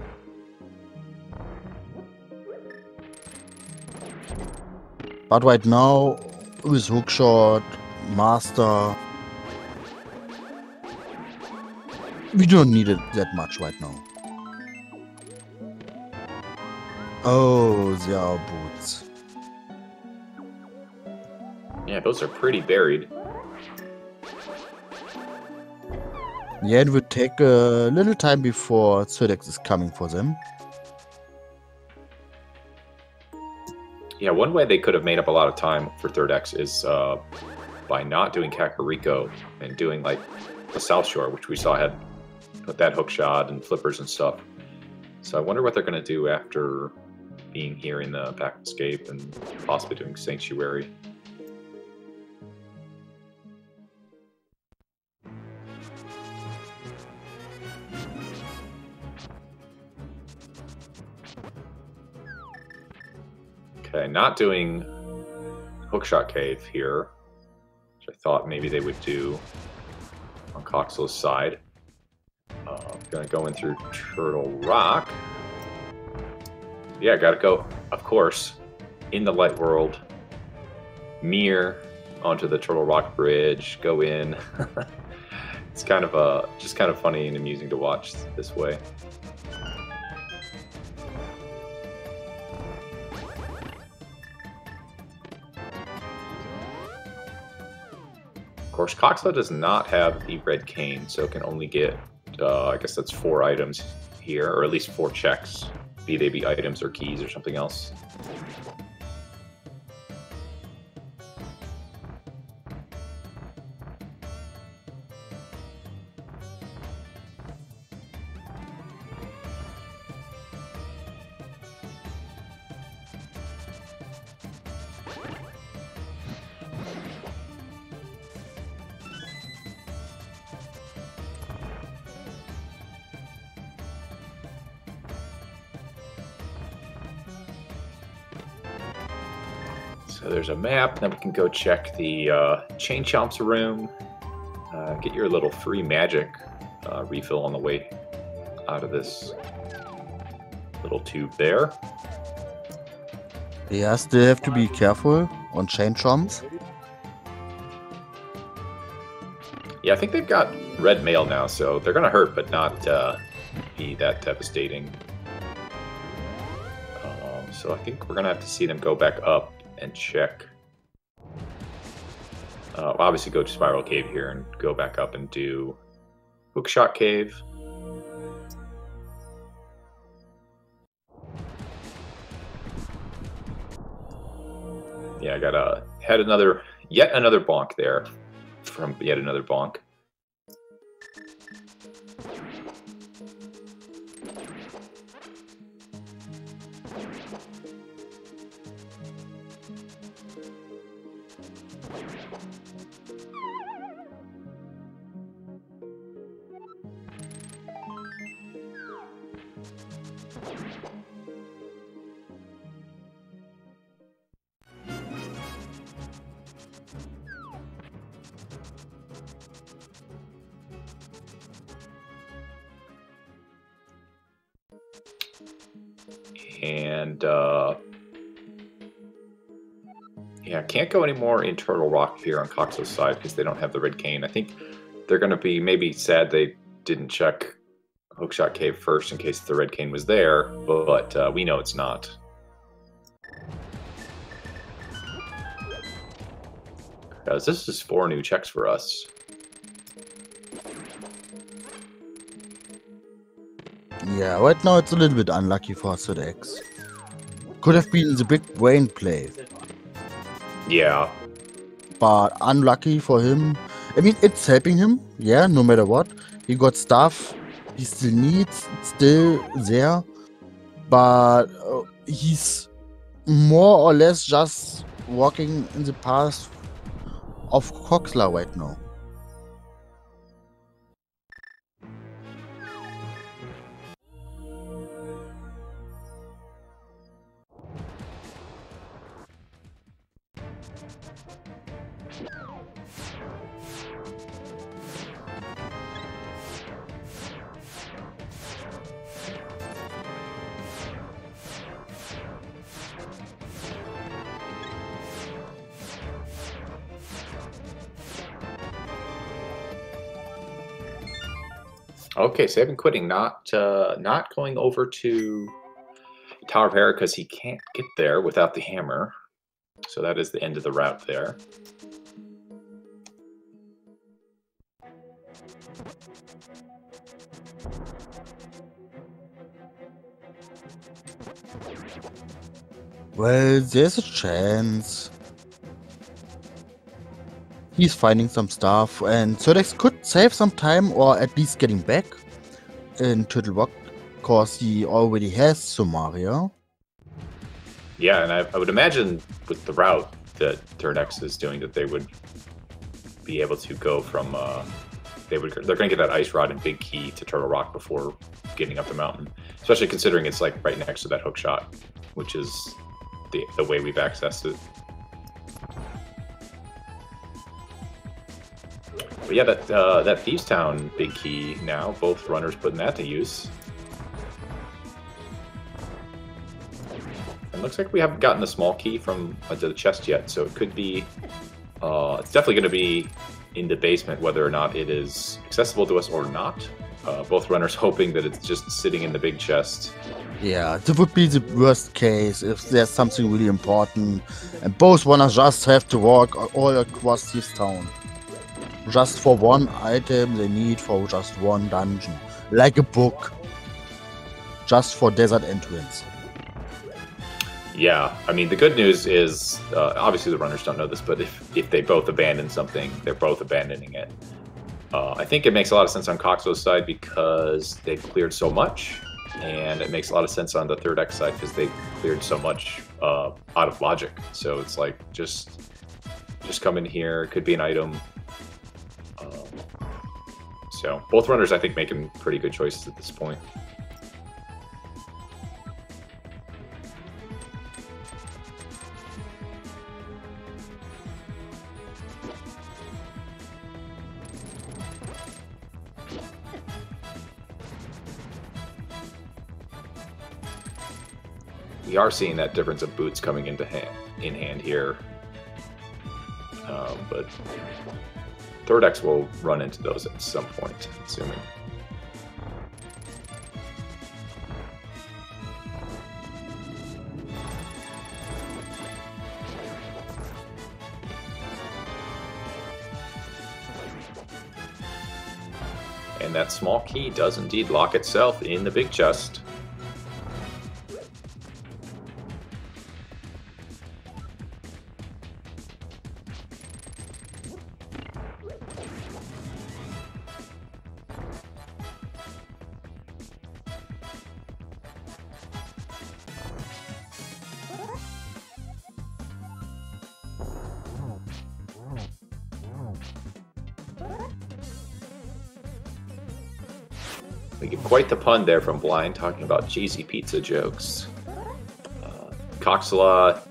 But right now, with hookshot, master, we don't need it that much right now. Oh, there are boots. Yeah, those are pretty buried. Yeah, it would take a little time before Codex is coming for them. Yeah, one way they could have made up a lot of time for Third X is by not doing Kakariko and doing like the South Shore, which we saw had that hook shot and flippers and stuff. So I wonder what they're going to do after being here in the back escape and possibly doing Sanctuary. Okay, not doing Hookshot Cave here, which I thought maybe they would do on Coxlow's side. Gonna go in through Turtle Rock. Yeah, gotta go, of course, in the light world, mirror onto the Turtle Rock Bridge, go in. It's kind of just kind of funny and amusing to watch this way. Of course, Coxlow does not have the red cane, so it can only get, I guess that's 4 items here, or at least 4 checks, be they be items or keys or something else. So there's a map, then we can go check the Chain Chomp's room, get your little free magic refill on the way out of this little tube there. Yeah, still have to be careful on chain chomps. Yeah, I think they've got red mail now, so they're going to hurt, but not be that devastating. So I think we're going to have to see them go back up and check. Obviously go to Spiral Cave here and go back up and do Hookshot Cave. Yeah, I got yet another bonk there from yet another bonk. And yeah, can't go anymore in Turtle Rock here on Coxo's side because they don't have the red cane. I think they're going to be maybe sad they didn't check Hookshot Cave first in case the red cane was there, but we know it's not. Because this is 4 new checks for us. Yeah, right now it's a little bit unlucky for ZX. Could have been the big brain play. Yeah. But unlucky for him. I mean, it's helping him, yeah, no matter what. He got stuff he still needs, it's still there. But he's more or less just walking in the path of Coxla right now. Okay, so I've quitting, not going over to Tower of Hera because he can't get there without the hammer. So that is the end of the route there. Well, there's a chance. He's finding some stuff, and Sodex could save some time, or at least getting back in Turtle Rock, because he already has Somaria. Yeah, and I would imagine with the route that Turn X is doing, that they would be able to go from they're going to get that Ice Rod and Big Key to Turtle Rock before getting up the mountain. Especially considering it's like right next to that hook shot, which is the way we've accessed it. But yeah, that Thieves Town Big Key now, both runners putting that to use. And looks like we haven't gotten the small key from the chest yet, so it could be. It's definitely going to be in the basement, whether or not it is accessible to us or not. Both runners hoping that it's just sitting in the big chest. Yeah, that would be the worst case if there's something really important, and both runners just have to walk all across this town. Just for one item they need for just one dungeon. Like a book. Just for desert entrance. Yeah, I mean, the good news is, obviously the runners don't know this, but if they both abandon something, they're both abandoning it. I think it makes a lot of sense on Coxo's side because they've cleared so much, and it makes a lot of sense on the Third X side because they've cleared so much out of logic. So it's like, just come in here, could be an item. So both runners, I think, making pretty good choices at this point. We are seeing that difference of boots coming into in hand here. But Third X will run into those at some point, assuming. And that small key does indeed lock itself in the big chest. We get quite the pun there from Blind, talking about cheesy pizza jokes. Coxla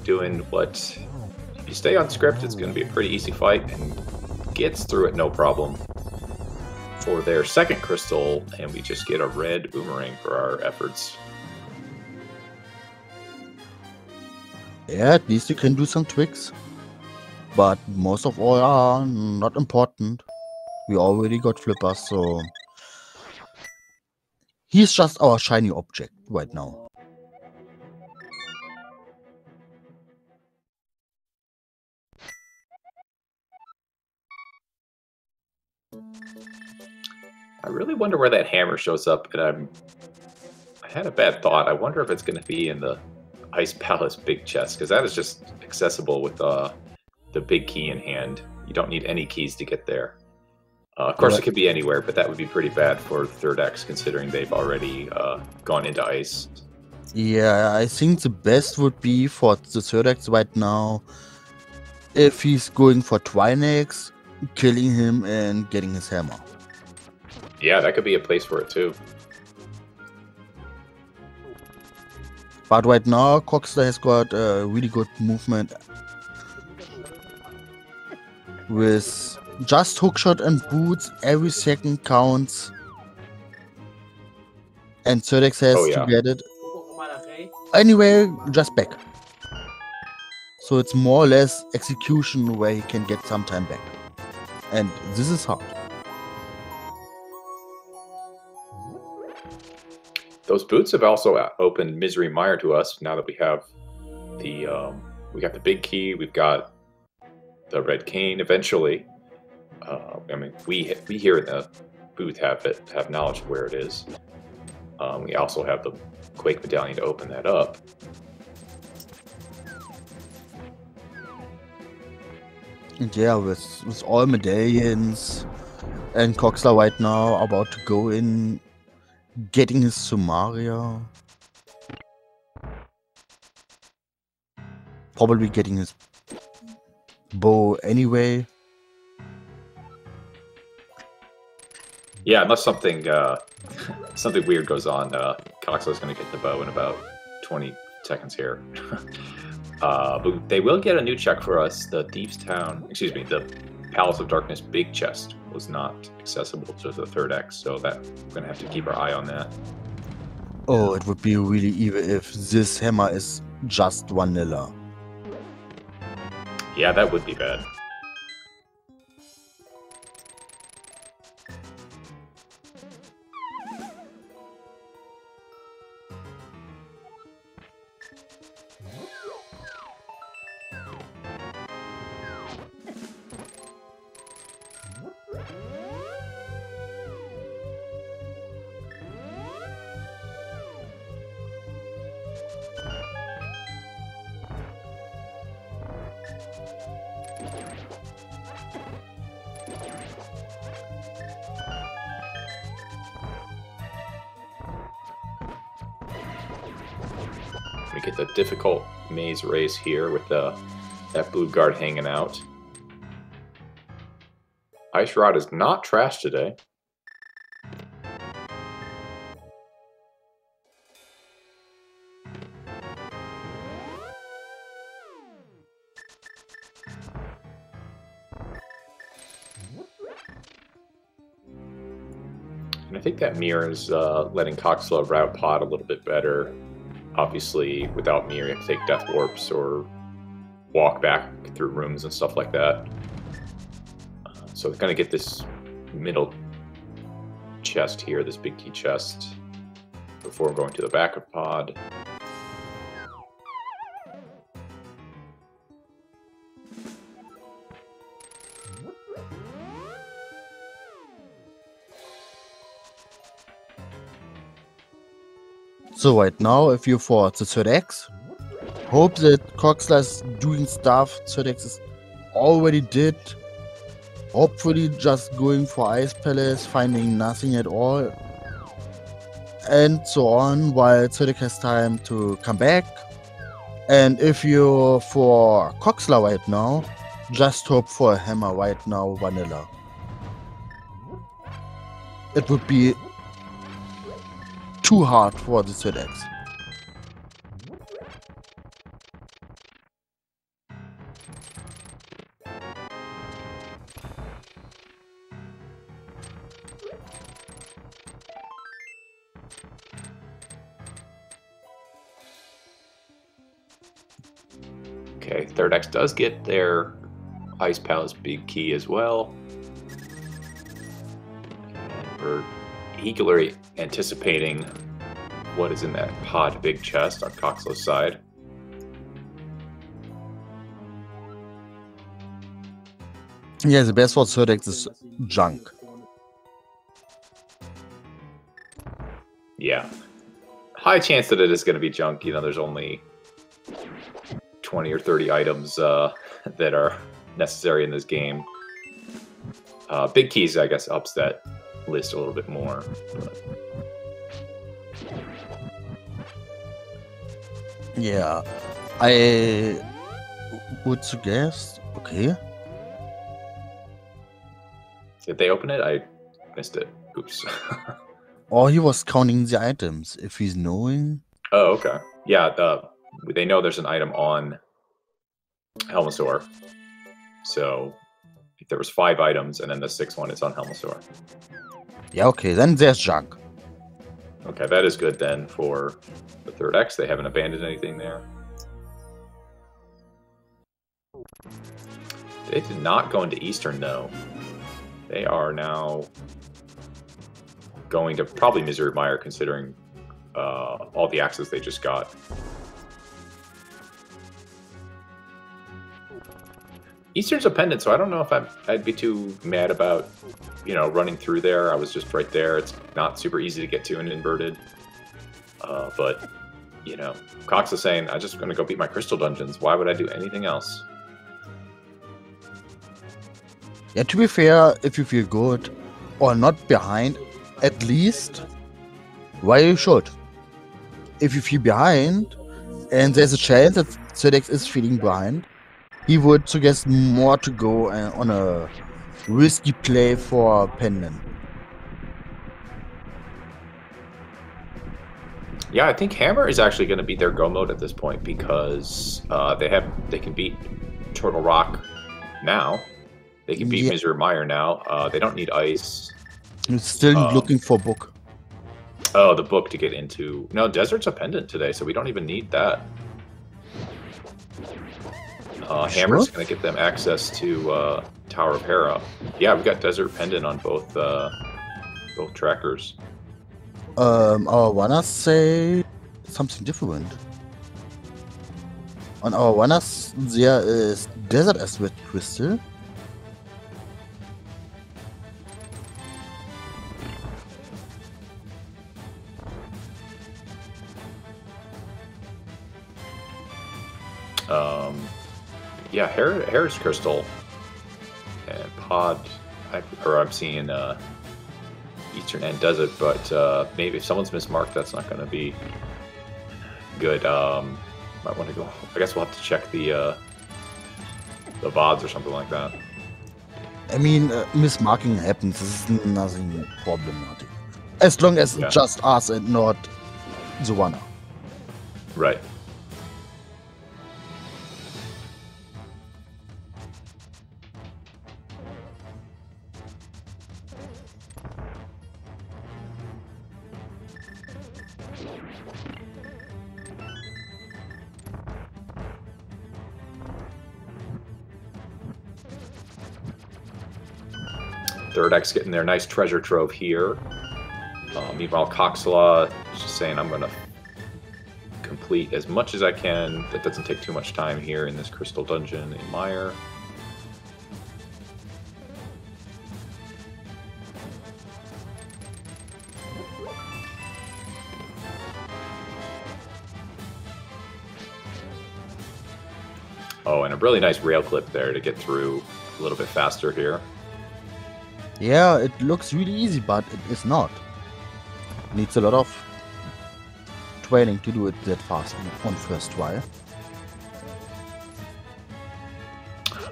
doing what, if you stay on script, it's going to be a pretty easy fight, and gets through it no problem for their second crystal, and we just get a red boomerang for our efforts. Yeah, at least you can do some tricks. But most of all are not important. We already got flippers, so he's just our shiny object right now. I really wonder where that hammer shows up, and I had a bad thought. I wonder if it's going to be in the Ice Palace big chest, because that is just accessible with the big key in hand. You don't need any keys to get there. Of course, it could be anywhere, but that would be pretty bad for Third X, considering they've already gone into ice. Yeah, I think the best would be for the Third X right now if he's going for Twinex, killing him and getting his hammer. Yeah, that could be a place for it too. But right now, Coxla has got a really good movement with just hookshot and boots. Every second counts, and Third X has to get it. Anyway, just back. So it's more or less execution where he can get some time back, and this is hard. Those boots have also opened Misery Mire to us. Now that we have we got the big key, we've got the red cane. Eventually, I mean, we here in the booth have knowledge of where it is. We also have the Quake Medallion to open that up. And yeah, with all medallions and Coxla right now about to go in, getting his Sumaria, probably getting his bow anyway. Yeah, unless something something weird goes on, Coxla's going to get the bow in about 20 seconds here. But they will get a new check for us. The Thieves Town, excuse me, the Palace of Darkness big chest was not accessible to the Third X, so that we're going to have to keep our eye on that. Oh, it would be really evil if this hammer is just vanilla. Yeah, that would be bad. We get the difficult maze race here with that blue guard hanging out. Ice Rod is not trashed today. And I think that mirror is letting Coxla route Pod a little bit better. Obviously, without mirror, you have to take Death Warps or walk back through rooms and stuff like that. So we're going to get this middle chest here, this big key chest, before going to the backup pod. So right now, if you for the third X, hope that Coxler is doing stuff third X is already did. Hopefully just going for Ice Palace, finding nothing at all, and so on, while Zedek has time to come back. And if you're for Coxler right now, just hope for a hammer right now, vanilla. It would be too hard for the Zedek. Okay, Third X does get their Ice Palace big key as well. And we're eagerly anticipating what is in that pod big chest on Coxlow's side. Yeah, the best for third X is junk. Yeah. High chance that it is going to be junk. You know, there's only 20 or 30 items that are necessary in this game. Big keys, I guess, ups that list a little bit more. But... yeah, I would suggest. Okay. Did they open it? I missed it. Oops. Or he was counting the items. If he's knowing. Oh, okay. Yeah, they know there's an item on Helmasaur. So if there was 5 items and then the 6th one is on Helmasaur. Yeah, okay, then there's junk. Okay, that is good then for the Third X. They haven't abandoned anything there. They did not go into Eastern, though. They are now going to probably Missouri Meyer, considering all the access they just got. Eastern's a pendant, so I don't know if I'd be too mad about, you know, running through there. I was just right there. It's not super easy to get to an inverted. But, you know, Cox is saying, I'm just going to go beat my crystal dungeons. Why would I do anything else? Yeah, to be fair, if you feel good or not behind, at least, why you should. If you feel behind, and there's a chance that Sedex is feeling behind, he would suggest more to go on a risky play for Pendant. Yeah, I think Hammer is actually going to beat their Go mode at this point because they can beat Turtle Rock now. They can beat Missouri Meyer now. They don't need Ice. He's still looking for book. Oh, the book to get into. No, Desert's a pendant today, so we don't even need that. Hammer's going to get them access to Tower of Hera. Yeah, we've got Desert Pendant on both trackers. I wanna say something different. On our Wannas, there is Desert as with Crystal. Yeah, Hera's Crystal and Pod. I'm seeing Eastern and Desert, but maybe if someone's mismarked, that's not going to be good. Might want to go. I guess we'll have to check the VODs or something like that. I mean, mismarking happens. This is nothing problematic, as long as it's just us and not the one. Right. Third X getting their nice treasure trove here. Meanwhile, Coxla is just saying, I'm going to complete as much as I can. That doesn't take too much time here in this crystal dungeon in Mire. Oh, and a really nice rail clip there to get through a little bit faster here. Yeah, it looks really easy, but it is not. Needs a lot of training to do it that fast on first try.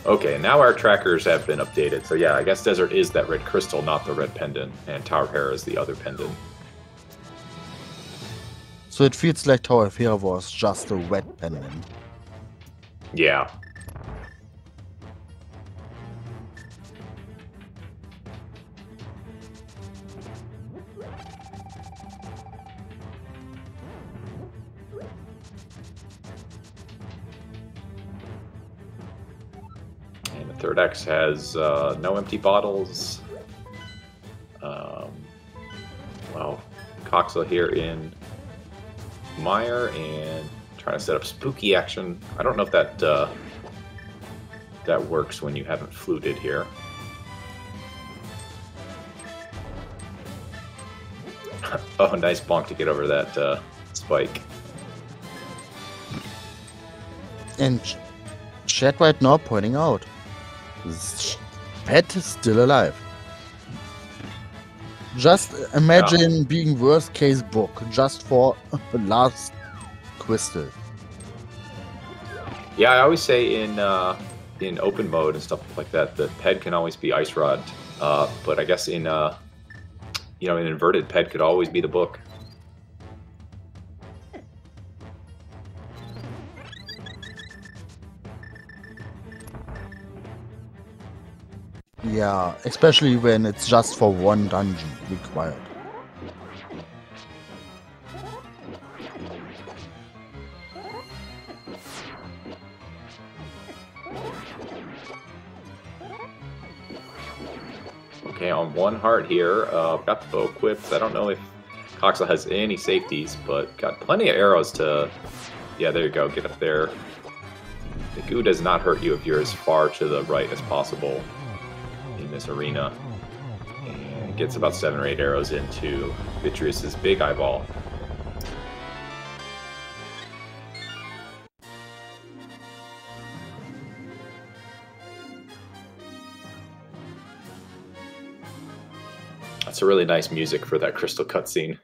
Okay, now our trackers have been updated. So yeah, I guess Desert is that red crystal, not the red pendant, and Tower of Hera is the other pendant. So it feels like Tower of Hera was just a red pendant. Yeah. And the third X has no empty bottles. Well, Coxla here in Mire and trying to set up spooky action. I don't know if that that works when you haven't fluted here. Oh, nice bonk to get over that spike. And chat right now pointing out, Pet is still alive. Just imagine being worst case book just for the last crystal. Yeah, I always say in open mode and stuff like that, the Ped can always be Ice Rod, but I guess in in inverted, Ped could always be the book. Yeah, especially when it's just for one dungeon required. Okay, on one heart here, got the bow equipped. I don't know if Coxla has any safeties, but got plenty of arrows to... Yeah, there you go, get up there. The goo does not hurt you if you're as far to the right as possible in this arena. And gets about 7 or 8 arrows into Vitreous's big eyeball. That's a really nice music for that crystal cutscene.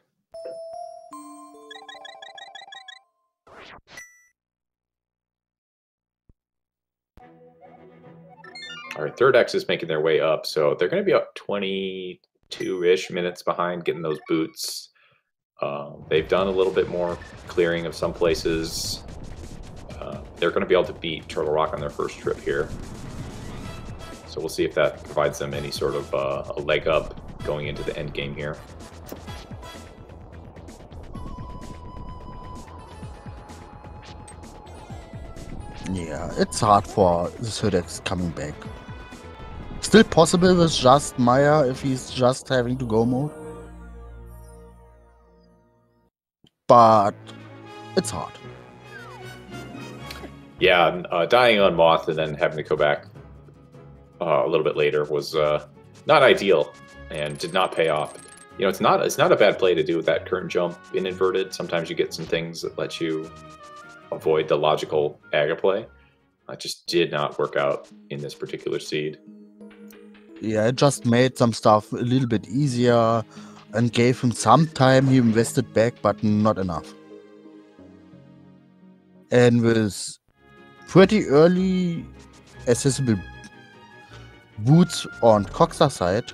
Our third X is making their way up, so they're going to be up 22-ish minutes behind getting those boots. They've done a little bit more clearing of some places. They're going to be able to beat Turtle Rock on their first trip here. So we'll see if that provides them any sort of a leg up going into the end game here. Yeah, it's hard for the third X coming back. Still possible with just Maya if he's just having to go mode. But it's hard. Yeah, dying on Moth and then having to go back a little bit later was not ideal and did not pay off. You know, it's not a bad play to do that current jump in inverted. Sometimes you get some things that let you avoid the logical Aga play. It just did not work out in this particular seed. Yeah, it just made some stuff a little bit easier and gave him some time he invested back, but not enough. And with pretty early accessible boots on Cox's side,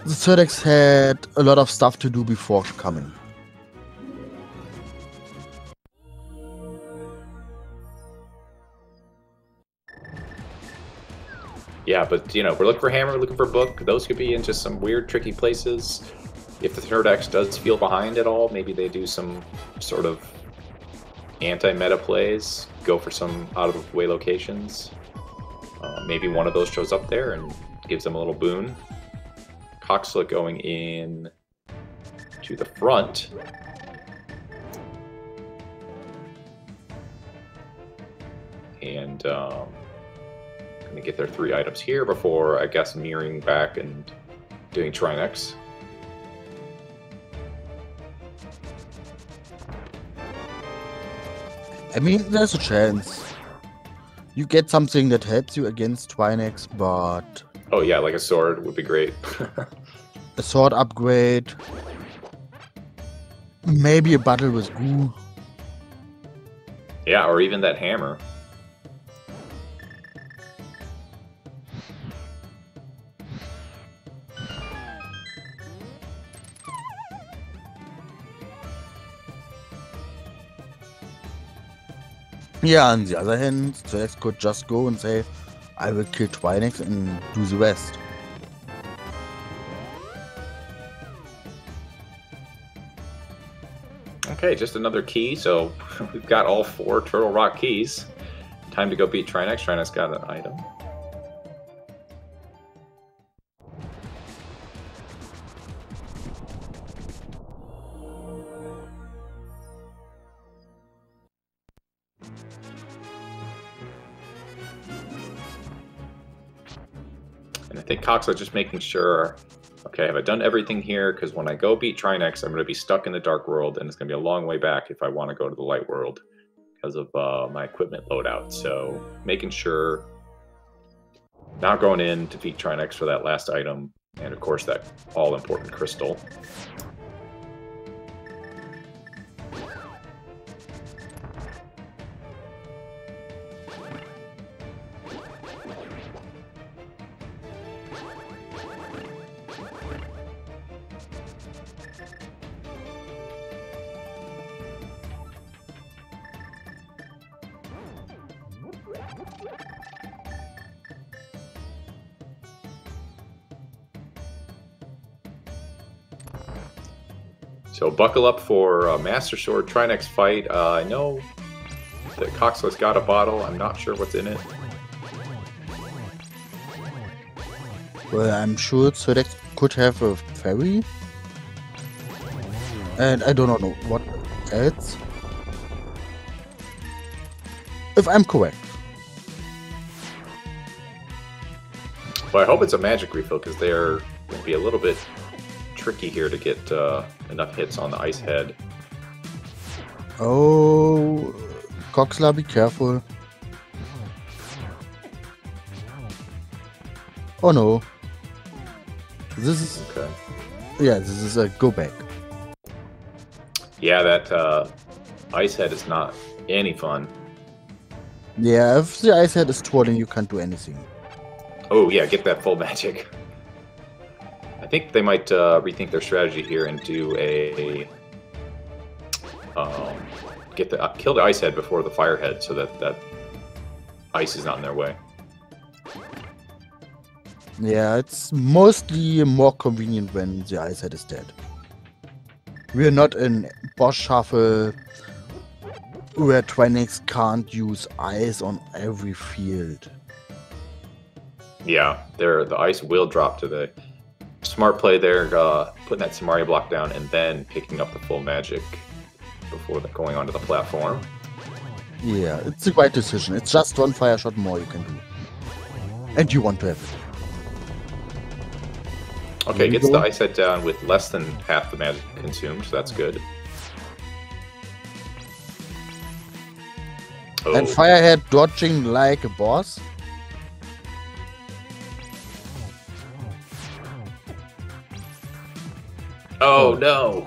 the third X had a lot of stuff to do before coming. Yeah, but, you know, we're looking for Hammer, looking for Book. Those could be in just some weird, tricky places. If the third X does feel behind at all, maybe they do some sort of anti-meta plays, go for some out-of-the-way locations. Maybe one of those shows up there and gives them a little boon. Coxla going in to the front. And going to get their 3 items here before, I guess, mirroring back and doing Trinex. I mean, there's a chance. You get something that helps you against Twinex, but... Oh yeah, like a sword would be great. A sword upgrade. Maybe a battle with Goo. Yeah, or even that hammer. Yeah, on the other hand, Celeste could just go and say, I will kill Twinex and do the rest. Okay, just another key, so we've got all 4 Turtle Rock keys. Time to go beat Trinex. Trinex got an item. And I think Coxla just making sure, okay, have I done everything here? Because when I go beat Trinex, I'm going to be stuck in the Dark World, and it's going to be a long way back if I want to go to the Light World because of my equipment loadout. So making sure, now going in to beat Trinex for that last item, and of course that all-important crystal. So buckle up for Master Sword Trinex fight. I know that Coxla's got a bottle. I'm not sure what's in it. Well, I'm sure Celeste could have a fairy. And I do not know what else. If I'm correct. Well, I hope it's a magic refill because they're going to be a little bit tricky here to get enough hits on the ice head. Oh, Coxla, be careful. Oh no. This is... Okay. Yeah, this is a go back. Yeah, that ice head is not any fun. Yeah, if the ice head is twirling, you can't do anything. Oh yeah, get that full magic. I think they might rethink their strategy here and do a kill the ice head before the fire head, so that ice is not in their way. Yeah, it's mostly more convenient when the ice head is dead. We're not in boss shuffle where Twinex can't use ice on every field. Yeah, the ice will drop to the smart play there, putting that Samaria block down and then picking up the full magic before going onto the platform. Yeah, it's the right decision. It's just one fire shot more you can do. And you want to have it. Okay, gets the ice head down with less than half the magic consumed, so that's good. Oh. And Firehead dodging like a boss. Oh no!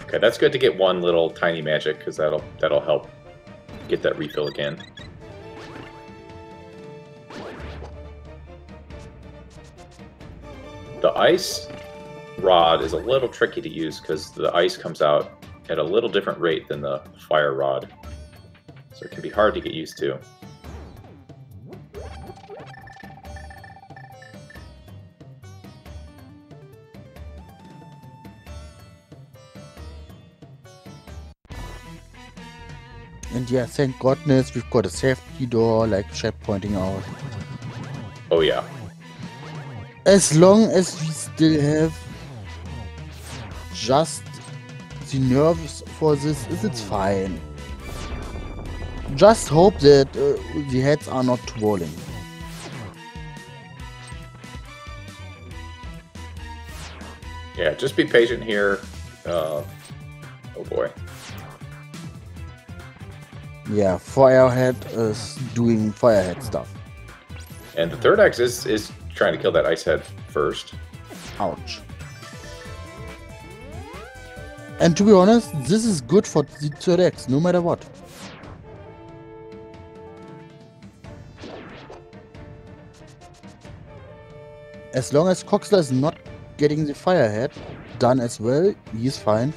Okay, that's good to get one little tiny magic because that'll help get that refill again. The ice rod is a little tricky to use because the ice comes out at a little different rate than the fire rod, so it can be hard to get used to. And yeah, thank goodness we've got a safety door, like Chad pointing out. Oh yeah. As long as we still have just the nerves for this, it's fine. Just hope that the heads are not twirling. Yeah, just be patient here. Oh boy. Yeah, Firehead is doing Firehead stuff. And the third X is trying to kill that ice head first. Ouch. And to be honest, this is good for the third X, no matter what. As long as Coxler is not getting the Firehead done as well, he's fine.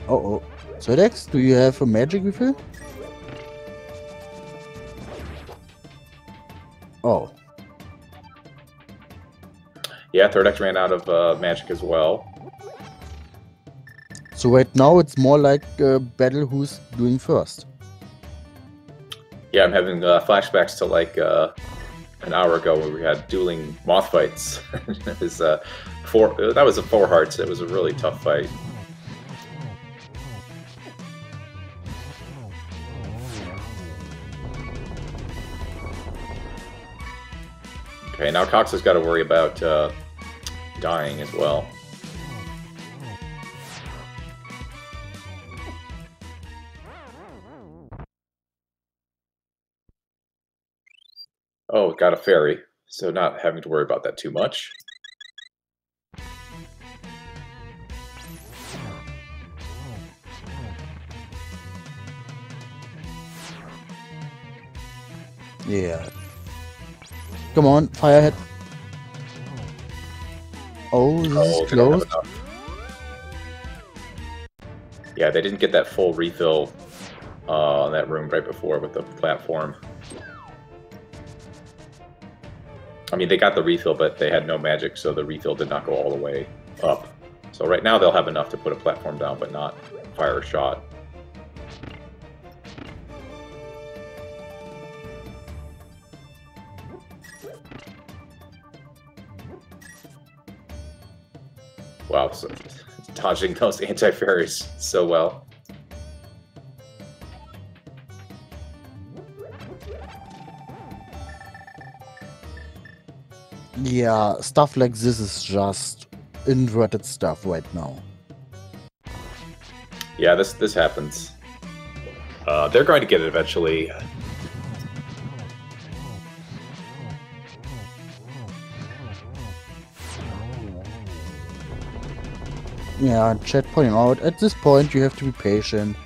Uh-oh. Third X, do you have a magic refill? Oh. Yeah, third X ran out of magic as well. So right now it's more like a battle who's doing first. Yeah, I'm having flashbacks to like an hour ago where we had dueling moth fights. It was, that was a 4 hearts. It was a really tough fight. Okay, now Cox has got to worry about dying as well. Oh, got a fairy, so not having to worry about that too much. Yeah. Come on, Firehead. Oh, this is close. Yeah, they didn't get that full refill in that room right before with the platform. I mean, they got the refill, but they had no magic, so the refill did not go all the way up. So right now they'll have enough to put a platform down, but not fire a shot. Wow, so dodging those anti-fairies so well. Yeah, stuff like this is just inverted stuff right now. Yeah, this happens. They're going to get it eventually. Yeah, chat pointing out, at this point you have to be patient.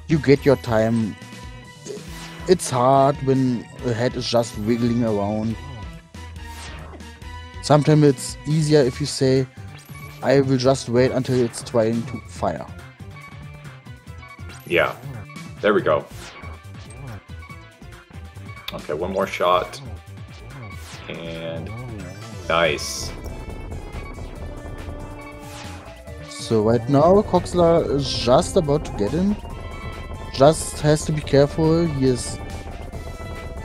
You get your time. It's hard when a head is just wiggling around. Sometimes it's easier if you say, I will just wait until it's trying to fire. Yeah, there we go. Okay, one more shot. And nice. So right now, Coxler is just about to get in. Just has to be careful. He is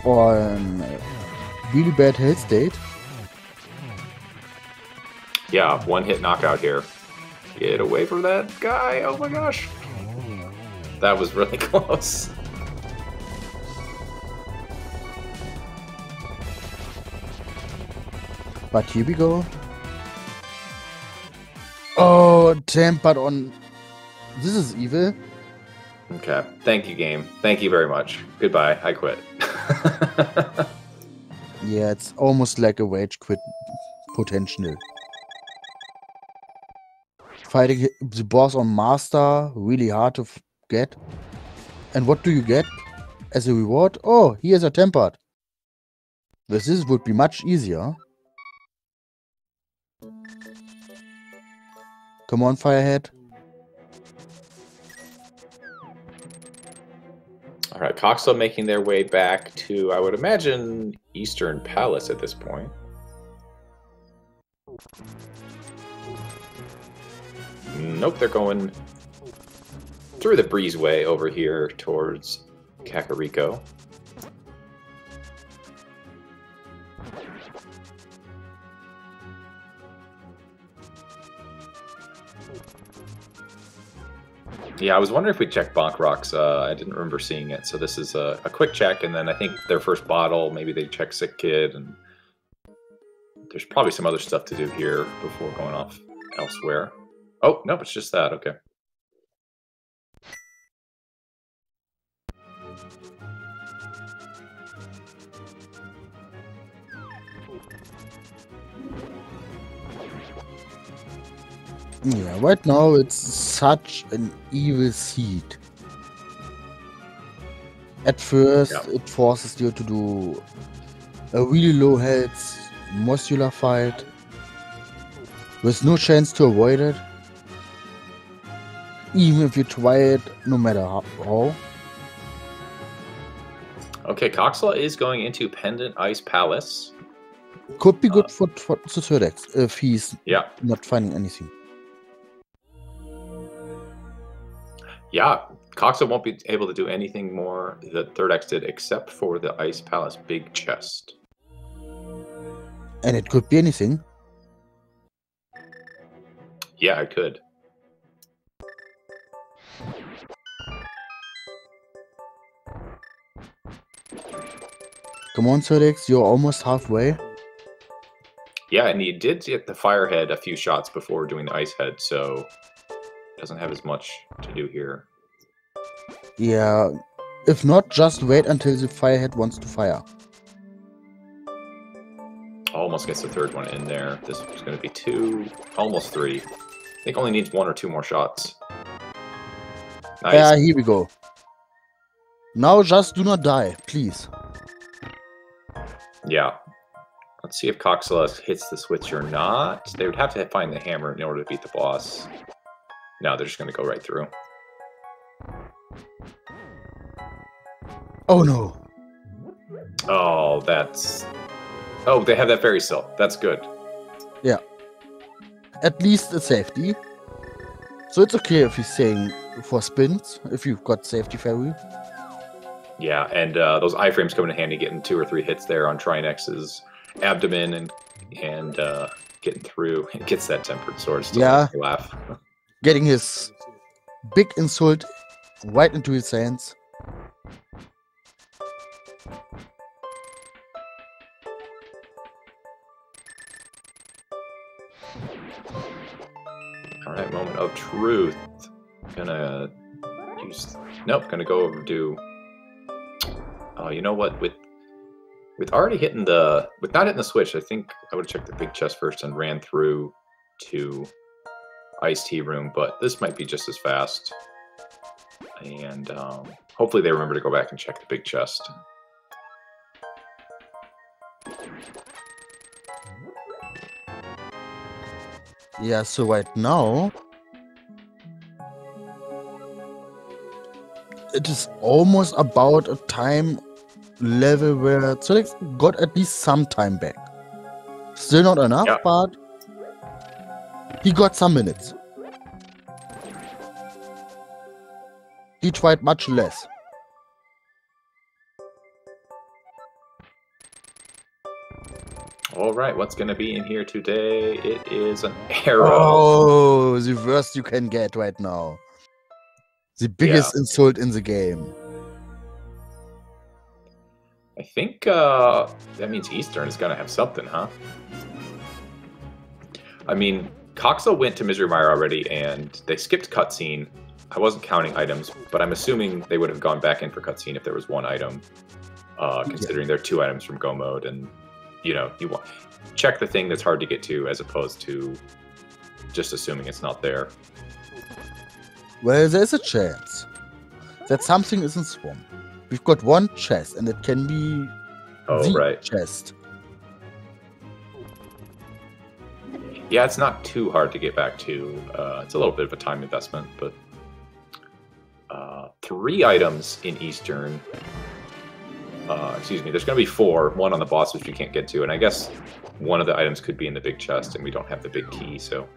on a really bad health state. Yeah, one hit knockout here. Get away from that guy. Oh my gosh. That was really close. But here we go. Oh, tempered on. This is evil. Okay. Thank you, game. Thank you very much. Goodbye. I quit. Yeah, it's almost like a rage quit potential. Fighting the boss on Master, really hard to get. And what do you get as a reward? Oh, here's a tempered. This would be much easier. Come on, Firehead. Alright, Coxla making their way back to, I would imagine, Eastern Palace at this point. Nope, they're going through the breezeway over here towards Kakariko. Yeah, I was wondering if we checked Bonk Rocks. I didn't remember seeing it, so this is a quick check, and then I think their first bottle, maybe they check Sick Kid, and there's probably some other stuff to do here before going off elsewhere. Oh, nope, it's just that, okay. Yeah, right now it's such an evil seed. At first, it forces you to do a really low health muscular fight with no chance to avoid it. Even if you try it, no matter how. Okay, Coxla is going into Pendant Ice Palace. Could be good for Susurdex if he's not finding anything. Yeah, Coxla won't be able to do anything more that Third X did except for the Ice Palace big chest. And it could be anything. Yeah, it could. Come on, Susurdex, you're almost halfway. Yeah, and he did get the Firehead a few shots before doing the Ice Head, so doesn't have as much to do here. Yeah, if not, just wait until the Firehead wants to fire. Almost gets the third one in there. This is going to be 2, almost 3. I think only needs 1 or 2 more shots. Nice. Yeah, here we go. Now just do not die, please. Yeah. Let's see if Coxla hits the switch or not. They would have to find the hammer in order to beat the boss. No, they're just going to go right through. Oh no. Oh, that's... Oh, they have that fairy silk. That's good. Yeah. At least it's safety. So it's okay if he's saying for spins, if you've got safety fairy. Yeah, and those iframes come in handy, getting 2 or 3 hits there on Trinex's abdomen and getting through. It gets that tempered sword. Still makes me laugh. Getting his big insult right into his hands. Alright, moment of truth. Gonna use... Nope, gonna go over to... Oh, you know what? With already hitting the... With not hitting the switch, I think I would have checked the big chest first and ran through to Ice Tea Room, but this might be just as fast. And hopefully they remember to go back and check the big chest. Yeah, so right now it is almost about a time level where Susurdex got at least some time back. Still not enough, but he got some minutes. He tried much less. All right, what's going to be in here today? It is an arrow. Oh, the worst you can get right now. The biggest insult in the game. I think that means Eastern is going to have something, huh? I mean, Coxla went to Misery Mire already, and they skipped cutscene. I wasn't counting items, but I'm assuming they would have gone back in for cutscene if there was 1 item, considering there are 2 items from Go Mode, and you know, you want check the thing that's hard to get to as opposed to just assuming it's not there. Well, there's a chance that something isn't swamp. We've got 1 chest, and it can be the chest. Yeah, it's not too hard to get back to. It's a little bit of a time investment, but 3 items in Eastern. Excuse me, there's going to be 4. 1 on the boss, which we can't get to, and I guess one of the items could be in the big chest, and we don't have the big key, so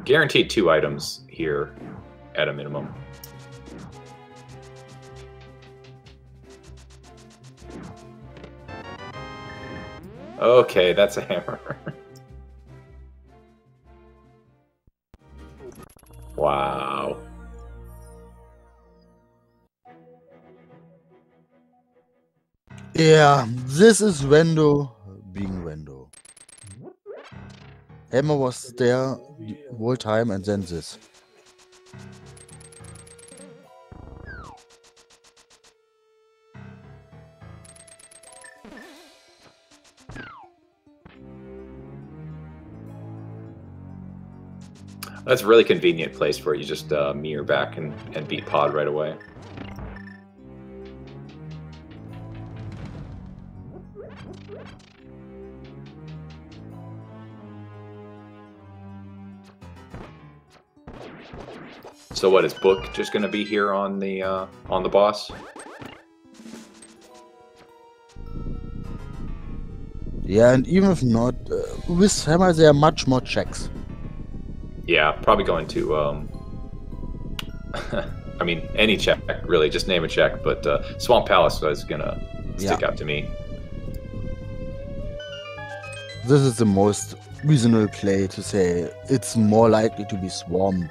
guaranteed 2 items here at a minimum. Okay, that's a hammer. Wow. Yeah, this is Wendo being Wendo. Hammer was there the whole time, and then this. That's a really convenient place where you just mirror back and beat Pod right away. So what is Book just going to be here on the boss? Yeah, and even if not, with Hammer there are much more checks. Yeah, probably going to. I mean, any check really. Just name a check, but Swamp Palace was gonna stick out to me. This is the most reasonable play to say it's more likely to be Swamp.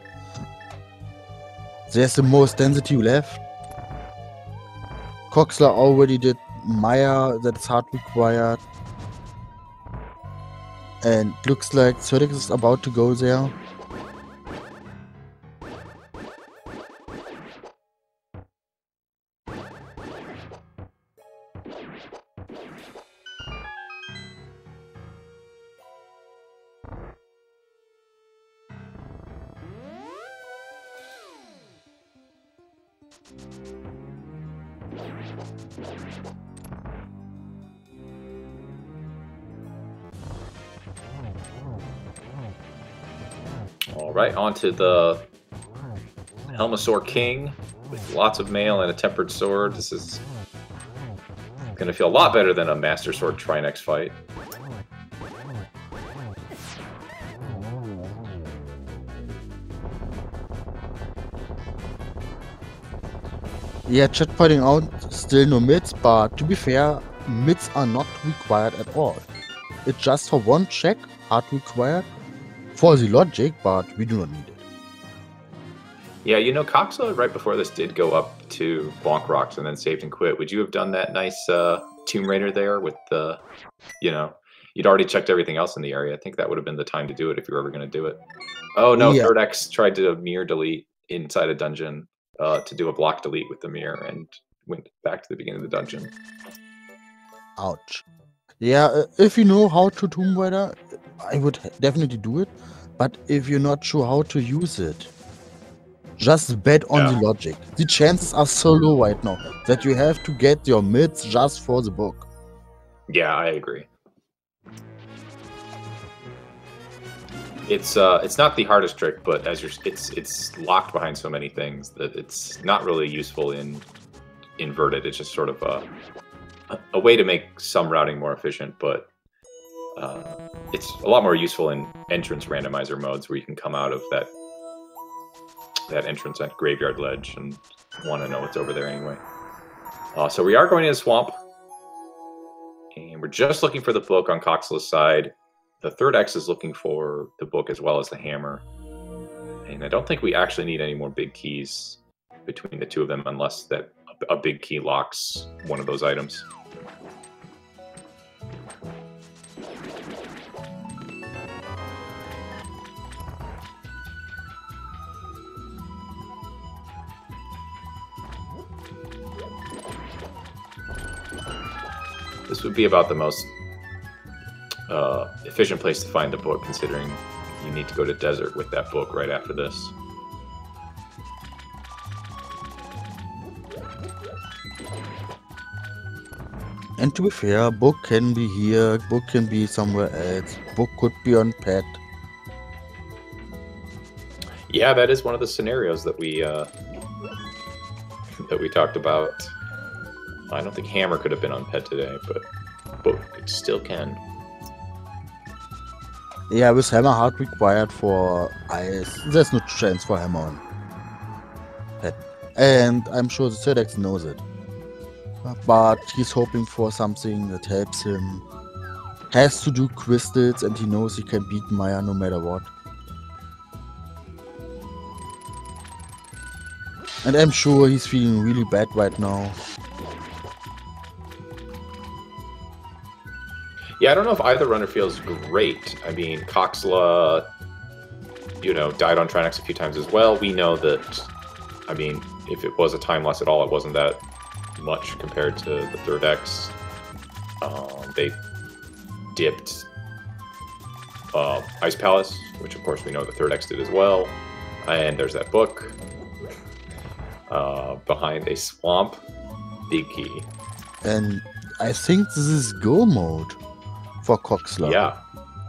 There's the most density left. Coxler already did Maya, that's hard required. And looks like Zerdex is about to go there. All right, on to the Helmosaur King with lots of mail and a tempered sword. This is going to feel a lot better than a Master Sword Trinex fight. Yeah, chat pointing out still no mids, but to be fair, mids are not required at all. It's just for one check, hard required, for the logic, but we do not need it. Yeah, you know, Coxla right before this did go up to Bonk Rocks and then saved and quit. Would you have done that nice Tomb Raider there with the, you know, you'd already checked everything else in the area. I think that would have been the time to do it if you were ever going to do it. Oh no, Yeah. Third X tried to mirror delete inside a dungeon to do a block delete with the mirror and went back to the beginning of the dungeon. Ouch. Yeah, if you know how to Tomb Raider, I would definitely do it. But if you're not sure how to use it, just bet on the logic. The chances are so low right now that you have to get your mids just for the book. Yeah, I agree. It's not the hardest trick, but as it's locked behind so many things that it's not really useful in inverted. It's just sort of a way to make some routing more efficient, but it's a lot more useful in entrance randomizer modes where you can come out of that entrance at Graveyard Ledge and want to know what's over there anyway. So we are going to the swamp, and we're just looking for the book on Coxla's side. The Third X is looking for the book as well as the hammer. And I don't think we actually need any more big keys between the two of them unless that a big key locks one of those items. This would be about the most efficient place to find the book, considering you need to go to desert with that book right after this. And to be fair, book can be here, book can be somewhere else, book could be on pet. Yeah, that is one of the scenarios that we talked about. I don't think hammer could have been on pet today, but book it still can. Yeah, with hammer hard required for ice, there's no chance for hammer on pet. And I'm sure the Third X knows it. But he's hoping for something that helps him has to do crystals, and he knows he can beat Maya no matter what. And I'm sure he's feeling really bad right now. Yeah, I don't know if either runner feels great. I mean, Coxla, you know, died on Trinex a few times as well. We know that, I mean, if it was a time loss at all, it wasn't that much compared to the third X. They dipped Ice Palace, which of course we know the third X did as well. And there's that book behind a swamp. Big key. And I think this is go mode for Coxla.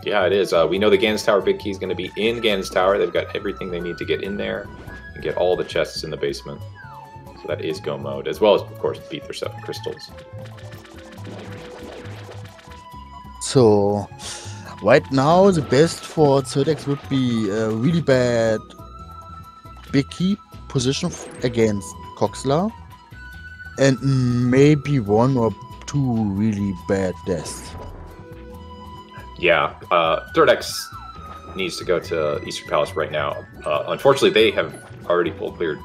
Yeah, it is. We know the Ganon's Tower big key is going to be in Ganon's Tower. They've got everything they need to get in there and get all the chests in the basement. So that is go mode, as well as, of course, beat their 7 crystals. So, right now, the best for third X would be a really bad big key position against Coxla, and maybe 1 or 2 really bad deaths. Yeah, third X needs to go to Eastern Palace right now. Unfortunately, they have already full cleared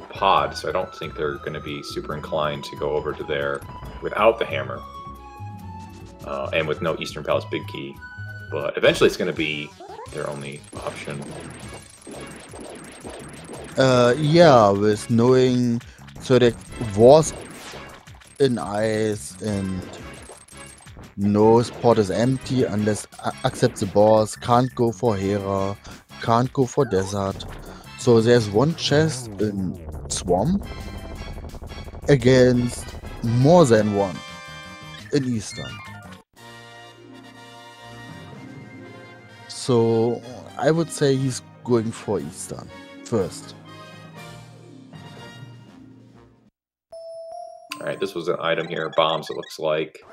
Pod, so I don't think they're going to be super inclined to go over to there without the hammer. And with no Eastern Palace big key. But eventually it's going to be their only option. Yeah, with knowing third X was in ice and knows Pod is empty unless accepts the boss, can't go for Hera, can't go for Desert. So there's 1 chest in Swamp against more than 1 in Eastern. So I would say he's going for Eastern first. Alright, this was an item here. Bombs, it looks like.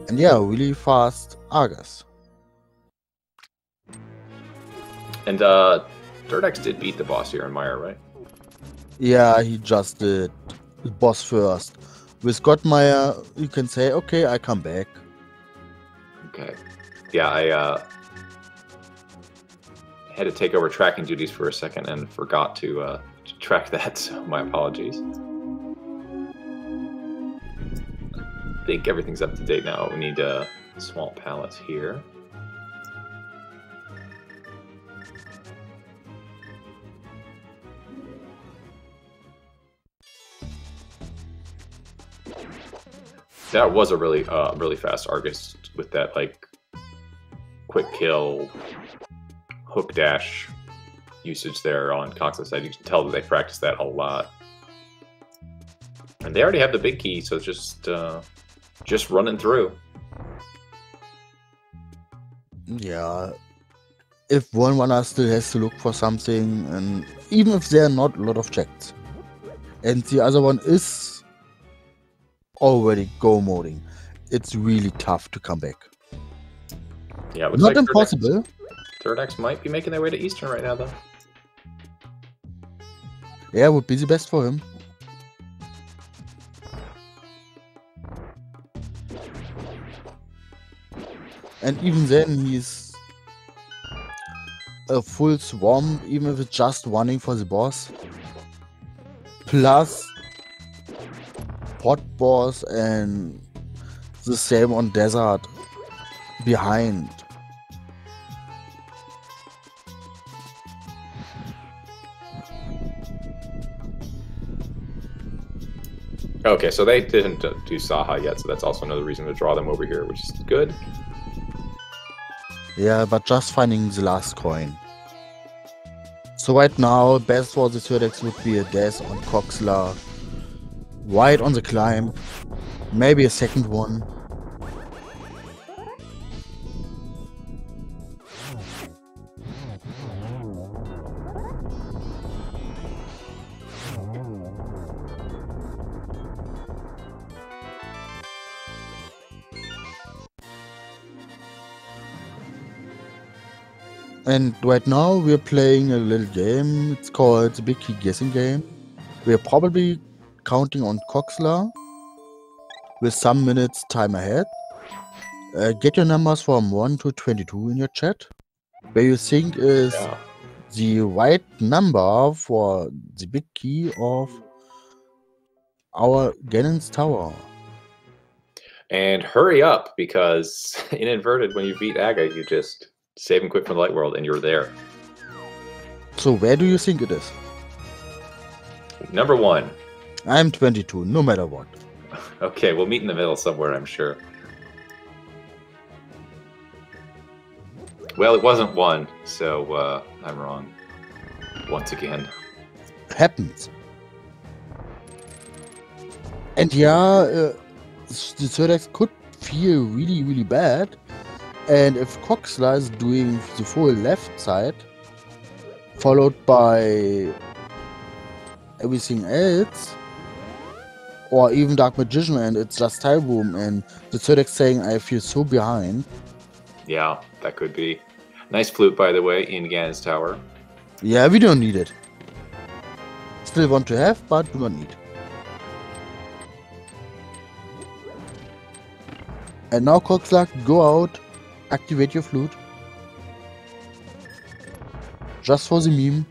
And yeah, really fast Argus. And third X did beat the boss here in Maya, right? Yeah, he just did the boss first. With Gottmeier, you can say, okay, I come back. Okay. Yeah, I had to take over tracking duties for a second and forgot to track that, so my apologies. I think everything's up to date now. We need a small palace here. That was a really really fast Argus with that like quick kill hook dash usage there on Cox's side. You can tell that they practiced that a lot. And they already have the big key, so it's just running through. Yeah. If one runner still has to look for something, and even if there are not a lot of checks, and the other one is already go moding, it's really tough to come back. Yeah, it not like impossible. Third X might be making their way to Eastern right now, though. Yeah, would be the best for him. And even then, he's a full swamp, even if it's just running for the boss. Plus, pot boss and the same on desert behind. Okay, so they didn't do Saha yet, so that's also another reason to draw them over here, which is good. Yeah, but just finding the last coin. So right now, best for the third X would be a death on Coxla. Right on the climb. Maybe a second one. And right now we're playing a little game. It's called the Big Key Guessing Game. We're probably counting on Coxla with some minutes time ahead. Get your numbers from 1 to 22 in your chat. Where you think is the right number for the big key of our Ganon's Tower. And hurry up, because in Inverted, when you beat Aga, you just save and quit from the Light World, and you're there. So where do you think it is? Number 1. I'm 22, no matter what. Okay, we'll meet in the middle somewhere, I'm sure. Well, it wasn't 1, so I'm wrong. Once again. Happens. And yeah, the third X could feel really, really bad. And if Coxla is doing the full left side, followed by everything else, or even Dark Magician, and it's just Time Boom, and the third X saying, I feel so behind. Yeah, that could be. Nice flute, by the way, in Ganon's Tower. Yeah, we don't need it. Still want to have, but do not need. And now, Coxla, go out, activate your flute. Just for the meme.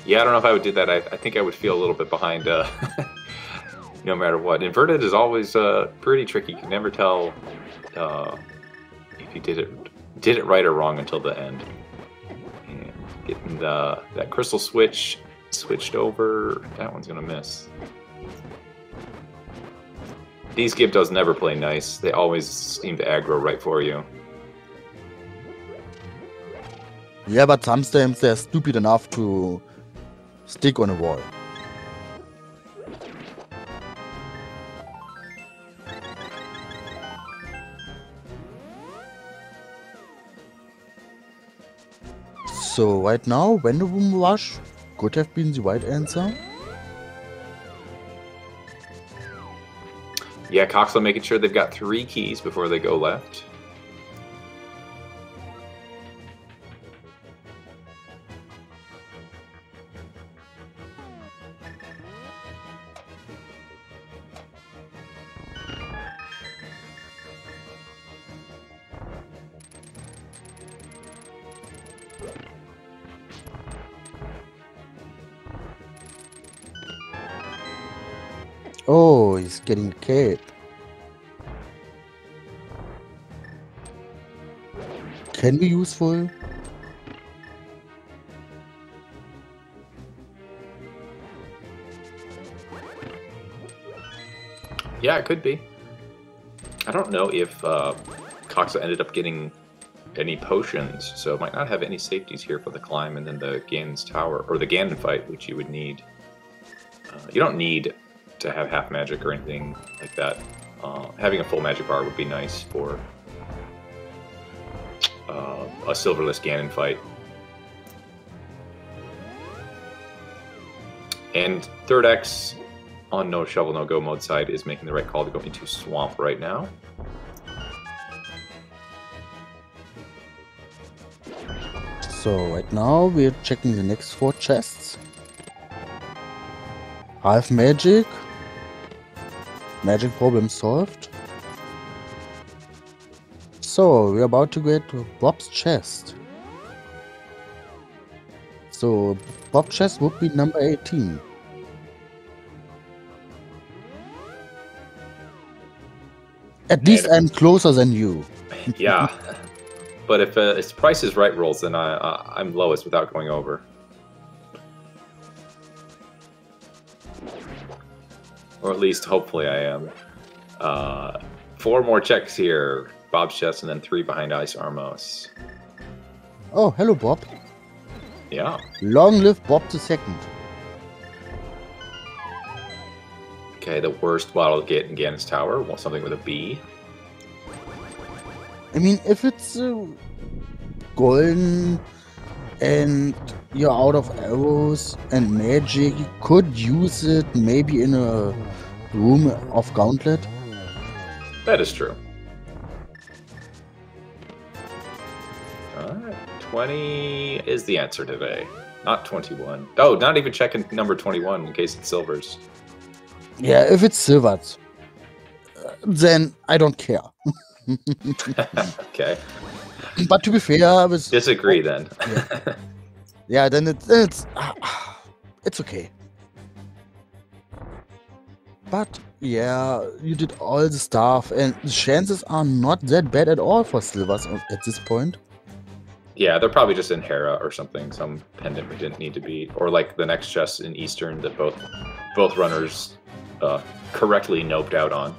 Yeah, I don't know if I would do that. I think I would feel a little bit behind no matter what. Inverted is always pretty tricky. You can never tell if you did it right or wrong until the end. And getting that crystal switch switched over, that one's gonna miss. These Gyptos never play nice. They always seem to aggro right for you. Yeah, but sometimes they're stupid enough to stick on a wall. So right now, Random Rush could have been the right answer. Yeah, Coxla making sure they've got 3 keys before they go left. Oh, he's getting the cape. Can be useful. Yeah, it could be. I don't know if Coxla ended up getting any potions, so it might not have any safeties here for the climb and then the Ganon's Tower, or the Ganon fight, which you would need. You don't need to have half magic or anything like that. Having a full magic bar would be nice for a silverless Ganon fight. And third X on No Shovel No Go mode side is making the right call to go into Swamp right now. So right now we're checking the next 4 chests. Half magic. Magic problem solved. So we're about to get to Bob's chest. So Bob's chest would be number 18. At least I'm closer than you. Yeah, but if it's Price is Right rolls, then I'm lowest without going over. Or at least, hopefully, I am. 4 more checks here. Bob's chest, and then 3 behind Ice Armos. Oh, hello, Bob. Yeah. Long live Bob the Second. Okay, the worst bottle to get in Ganon's Tower. Want something with a B. I mean, if it's golden and you're out of arrows and magic, you could use it maybe in a room of Gauntlet. That is true. 20 is the answer today, not 21. Oh, not even checking number 21 in case it's silvers. Yeah, if it's silvers, then I don't care. Okay. But to be fair, I was Disagree then. Yeah, then it's okay. But yeah, you did all the stuff, and the chances are not that bad at all for silvers at this point. Yeah, they're probably just in Hera or something, some pendant we didn't need to beat, or like the next chest in Eastern that both runners correctly noped out on.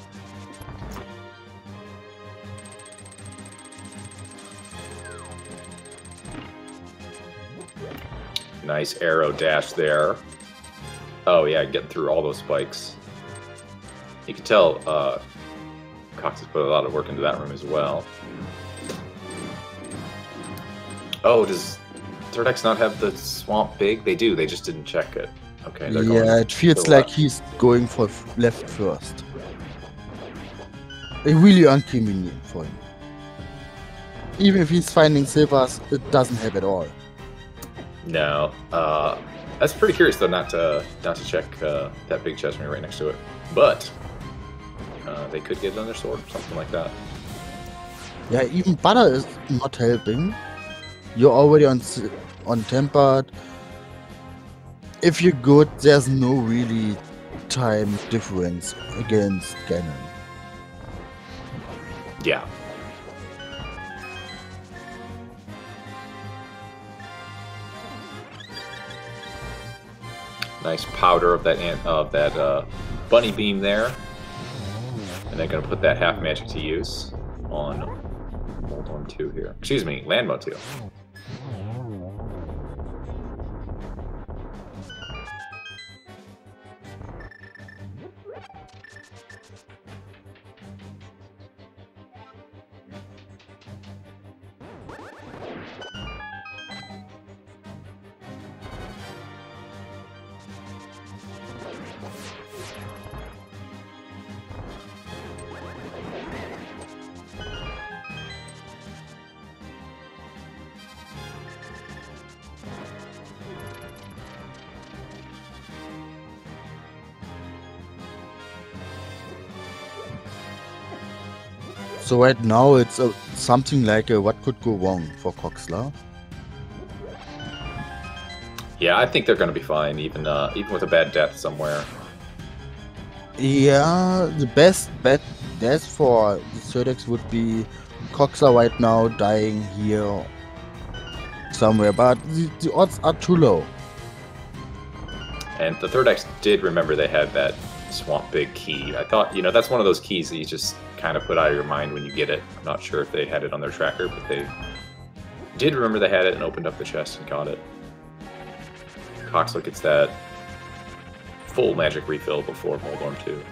Nice arrow dash there. Oh yeah, getting through all those spikes. You can tell Cox has put a lot of work into that room as well. Oh, does Third X not have the swamp big? They do, they just didn't check it. Okay, they're going it feels like he's going for left first. A really inconvenient for him. Even if he's finding silvers, it doesn't help at all. No, that's pretty curious though, not to check that big chest right next to it. But they could get it on their sword or something like that. Yeah, even butter is not helping. You're already on tempered. If you're good, there's no really time difference against Ganon. Yeah. Nice powder of that bunny beam there, and they're gonna put that half magic to use on Moldorm 2 here. Excuse me, Landmo 2. So right now it's something like a what could go wrong for Coxla. Yeah, I think they're going to be fine, even with a bad death somewhere. Yeah, the best bet death for the third X would be Coxla right now dying here somewhere, but the odds are too low. And the third X did remember they had that Swamp Big key. I thought, that's one of those keys that you just kind of put out of your mind when you get it. I'm not sure if they had it on their tracker, but they did remember they had it and opened up the chest and got it. Coxla gets that full magic refill before Moldorm 2.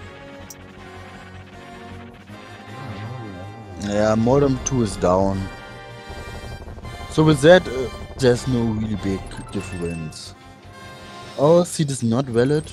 Yeah, Moldorm 2 is down. So with that, there's no really big difference. Oh, seed is not valid.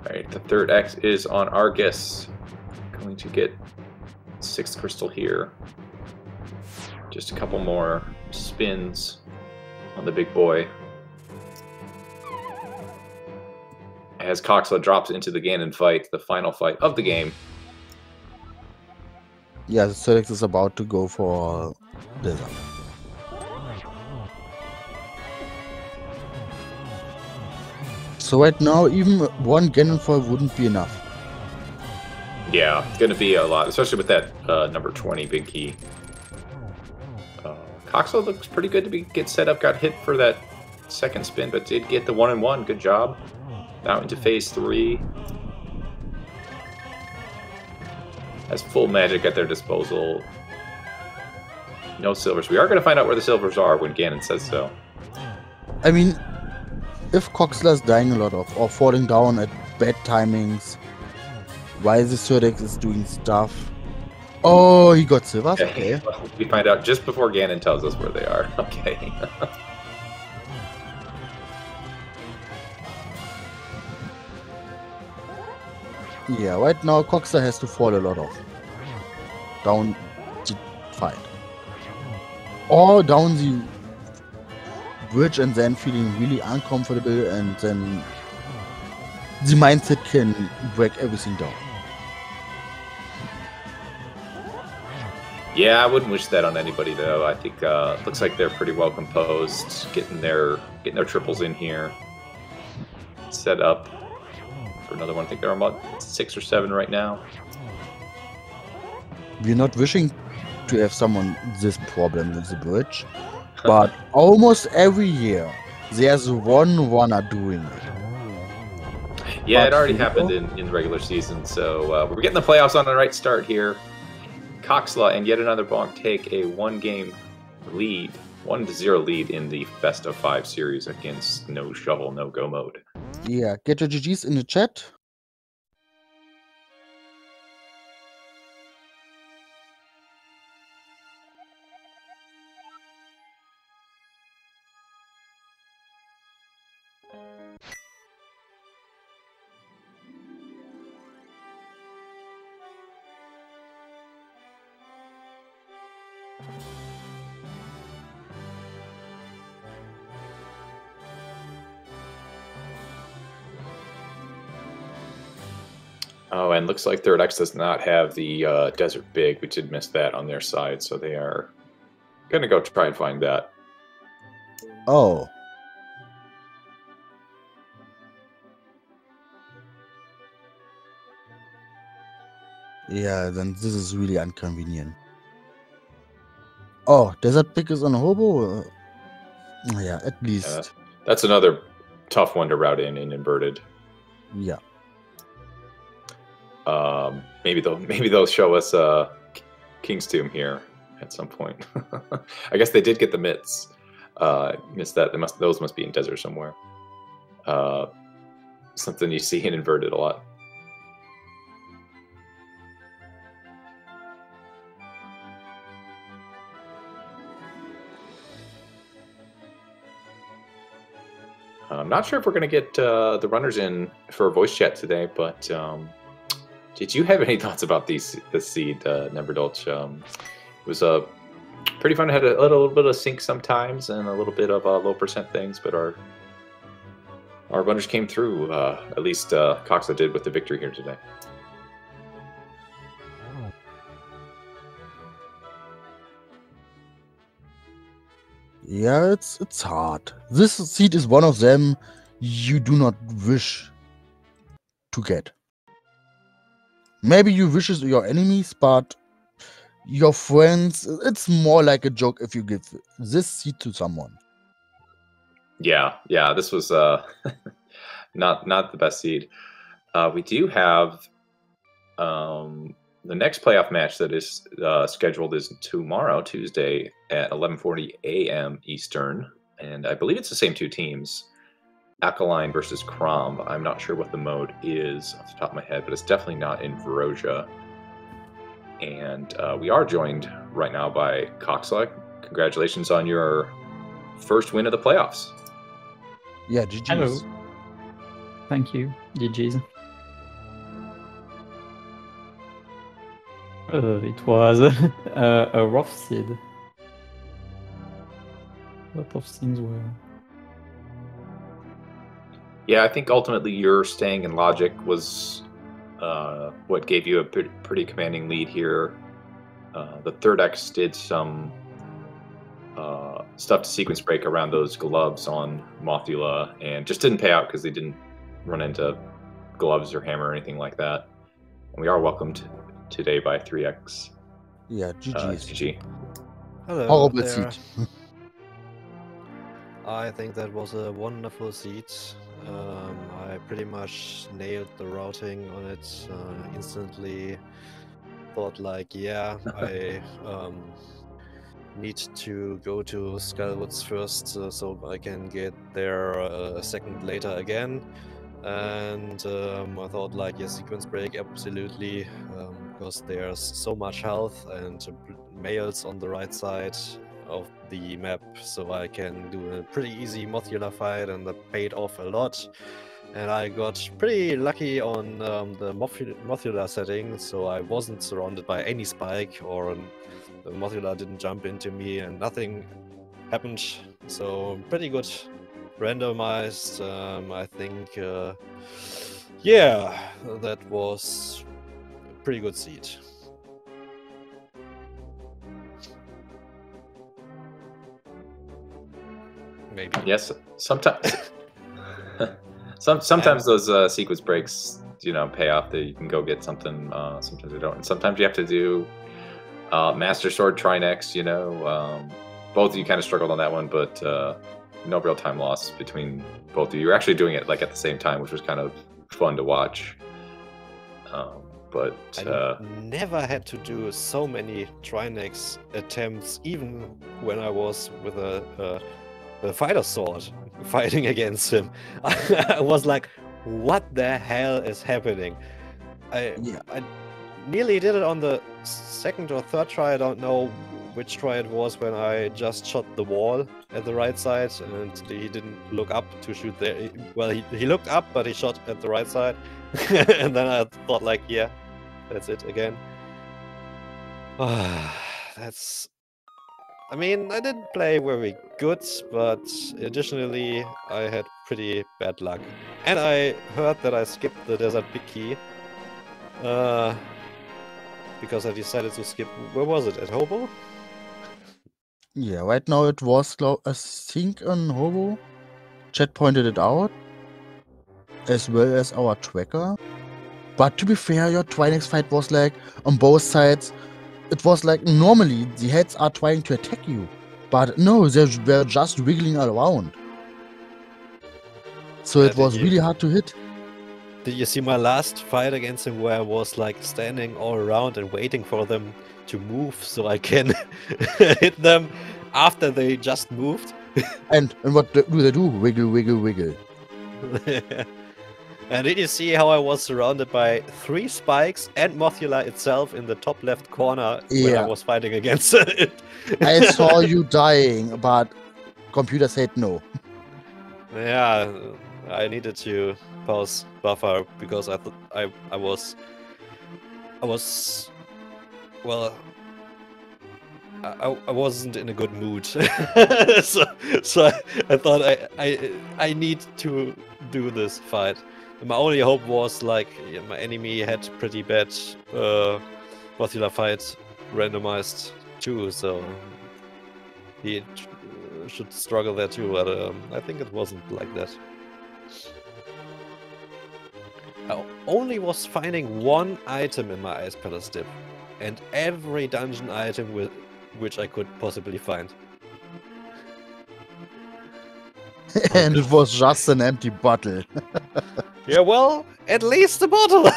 Alright, the third X is on Argus. Going to get 6th crystal here. Just a couple more spins on the big boy. As Coxla drops into the Ganon fight, the final fight of the game. Yeah, the third X is about to go for Desert. So right now, even one Ganon foil wouldn't be enough. Yeah, it's going to be a lot, especially with that number 20 big key. Coxla looks pretty good to get set up. Got hit for that second spin, but did get the 1-1. Good job. Now into phase 3. Has full magic at their disposal. No silvers. We are going to find out where the silvers are when Ganon says so. I mean, if Coxla's dying a lot or falling down at bad timings, why the Surdex is doing stuff. Oh, he got silvers? Okay. Well, we find out just before Ganon tells us where they are. Okay. Yeah, right now Coxla has to fall a lot off. Down the fight. Or down the bridge and then feeling really uncomfortable, and then the mindset can break everything down. Yeah, I wouldn't wish that on anybody though. I think looks like they're pretty well composed, getting their triples in here, set up for another one. I think they're about 6 or 7 right now. We're not wishing to have someone this problem with the bridge, but almost every year there's one runner doing it. Yeah, it already happened in regular season, so we're getting the playoffs on the right start here. Coxla and yet another Bonk take a 1-game lead, 1-0 lead in the best of 5 series against NoShovelNoGoMode. Yeah, get your GGs in the chat. Oh, and looks like Third X does not have the Desert Big. We did miss that on their side, so they are going to go try and find that. Oh. Yeah, then this is really inconvenient. Oh, Desert Big is on a hobo? Yeah, at least. That's another tough one to route in inverted. Yeah. Maybe they'll show us King's Tomb here at some point. I guess they did get the mitts. Missed that. Those must be in desert somewhere. Something you see in inverted a lot. I'm not sure if we're going to get the runners in for a voice chat today, but did you have any thoughts about this seed, Neverdolch? It was pretty fun. It had a little bit of sync sometimes and a little bit of low percent things, but our runners came through. At least Coxla did with the victory here today. Yeah, it's hard. This seed is one of them you do not wish to get. Maybe you wish it your enemies, but your friends, it's more like a joke if you give this seed to someone. Yeah, this was not the best seed. We do have the next playoff match that is scheduled is tomorrow, Tuesday at 11:40 a.m. Eastern, and I believe it's the same 2 teams, Alkaline versus Crom. I'm not sure what the mode is off the top of my head, but it's definitely not in Verosia. And we are joined right now by Coxla. Congratulations on your first win of the playoffs. Yeah, GG's. Hello. Thank you, GG's. It was a rough seed. A lot of things were... Yeah, I think ultimately your staying in logic was what gave you a pretty commanding lead here. The Third X did some stuff to sequence break around those gloves on Mothula and just didn't pay out because they didn't run into gloves or hammer or anything like that. And we are welcomed today by 3X. Yeah, GG's. GG. Hello Horrible there. seat. I think that was a wonderful seed. I pretty much nailed the routing on it instantly. Thought like, yeah, I need to go to Skullwoods first so I can get there a second later again. And I thought like, yeah, sequence break absolutely, because there's so much health and males on the right side of the map, so I can do a pretty easy modular fight, and that paid off a lot. And I got pretty lucky on the modular setting, so I wasn't surrounded by any spike, or the modular didn't jump into me, and nothing happened. So pretty good randomized. I think, yeah, that was a pretty good seed. Maybe. Yes, sometimes. Sometimes those sequence breaks, pay off. That you can go get something. Sometimes they don't. And sometimes you have to do Master Sword try next. Both of you kind of struggled on that one, but no real time loss between both of you. You're actually doing it like at the same time, which was kind of fun to watch. But I never had to do so many Trinex attempts, even when I was with a fighter sword fighting against him. I was like, what the hell is happening? I nearly did it on the second or third try. I don't know which try it was, when I just shot the wall at the right side and he didn't look up to shoot there. Well, he looked up, but he shot at the right side. And then I thought like, yeah, that's it again. That's... I mean, I didn't play very good, but additionally, I had pretty bad luck. And I heard that I skipped the Desert Big Key. Because I decided to skip... Where was it? At Hobo? Yeah, right now it was, I think, on Hobo. Chat pointed it out, as well as our tracker. But to be fair, your Twinex fight was like, on both sides, it was like, normally the heads are trying to attack you. But no, they were just wiggling around. So it was really hard to hit. Did you see my last fight against him, where I was like standing all around and waiting for them to move so I can hit them after they just moved? And what do they do? Wiggle, wiggle, wiggle. And did you see how I was surrounded by 3 spikes and Mothula itself in the top left corner when I was fighting against it? I saw you dying, but computer said no. Yeah, I needed to pause buffer because I thought I was well, I wasn't in a good mood. so I thought I need to do this fight. My only hope was like, my enemy had pretty bad Mothula fight randomized too, so he should struggle there too, but I think it wasn't like that. I only was finding 1 item in my Ice Palace dip, and every dungeon item with which I could possibly find. And it was just an empty bottle. Yeah, well, at least a bottle.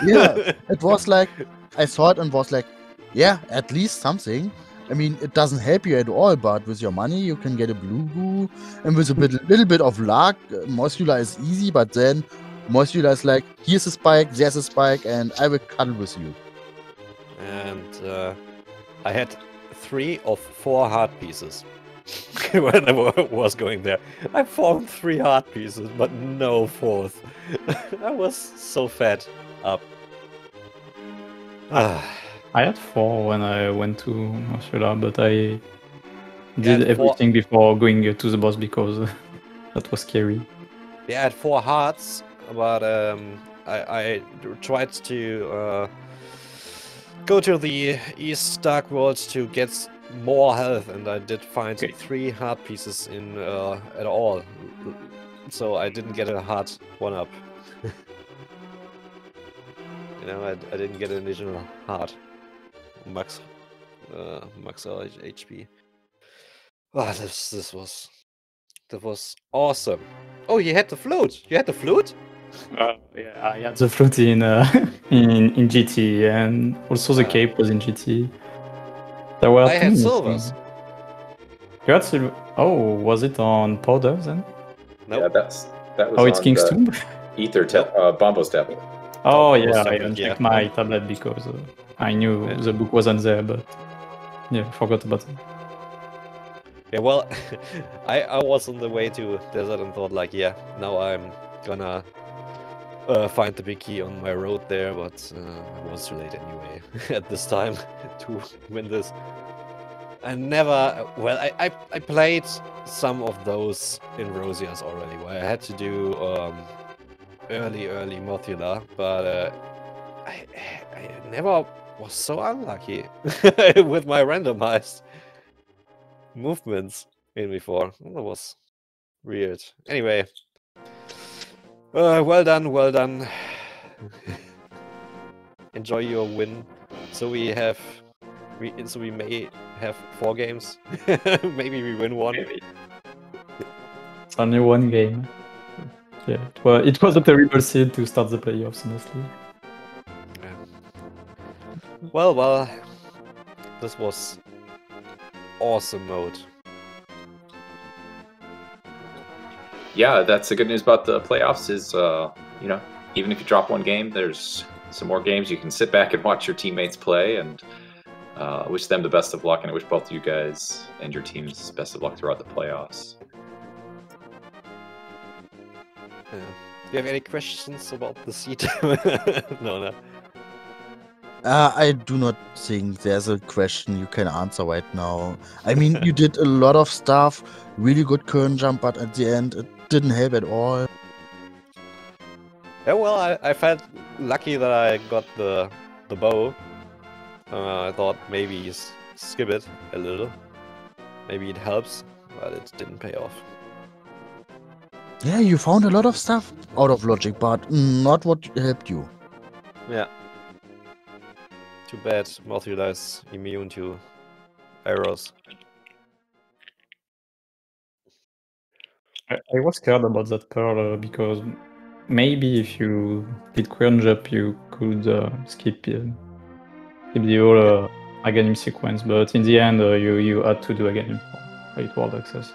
Yeah, it was like, I saw it and was like, yeah, at least something. I mean, it doesn't help you at all, but with your money you can get a blue goo, and with a little bit of luck, Mothula is easy, but then Mothula is like, here's a spike, there's a spike, and I will cuddle with you. And I had 3 of 4 heart pieces when I was going there. I found 3 heart pieces, but no 4th. I was so fed up. I had 4 when I went to Mothula, but I did everything before going to the boss because that was scary. Yeah, I had 4 hearts, but I tried to go to the East Dark World to get more health, and I did find 3 heart pieces in at all, so I didn't get a heart 1-up. You know, I didn't get an additional heart. Max our HP. Ah, that was awesome. Oh, you had the flute. You had the flute? Yeah, I had the flute in in GT, and also the cape was in GT. There were I two had missing. silvers. You had silver. Oh, was it on powder then? Yeah, Nope. that was Oh, it's on King's the Tomb. Ether Bombo's tablet. Oh Oh, yeah, I tablet, unchecked yeah. my tablet because I knew Yeah. the book wasn't there, but yeah, forgot about it. Yeah, well, I was on the way to desert and thought like, yeah, now I'm gonna find the big key on my road there, but I was too late anyway at this time to win this. I never, well, I played some of those in Rosias already, where I had to do early Mothula, but I never was so unlucky with my randomized movements in before. That was weird. Anyway, well done, well done. Enjoy your win. So we may have 4 games. Maybe we win one. Maybe. It's only one game. Yeah, it was a terrible seed to start the playoffs, honestly. Yeah. Well, this was awesome mode. Yeah, that's the good news about the playoffs is, you know, even if you drop one game, there's some more games. You can sit back and watch your teammates play, and wish them the best of luck, and I wish both you guys and your teams best of luck throughout the playoffs. Yeah. Do you have any questions about the seed? No. I do not think there's a question you can answer right now. I mean, you did a lot of stuff, really good current jump, but at the end, it didn't help at all. Yeah, well, I felt lucky that I got the bow. I thought maybe skip it a little. Maybe it helps, but it didn't pay off. Yeah, you found a lot of stuff out of logic, but not what helped you. Yeah. Too bad Mothula is immune to arrows. I was scared about that pearl because maybe if you did current jump, you could skip the whole Aghanim sequence, but in the end, you had to do Aghanim for it world access.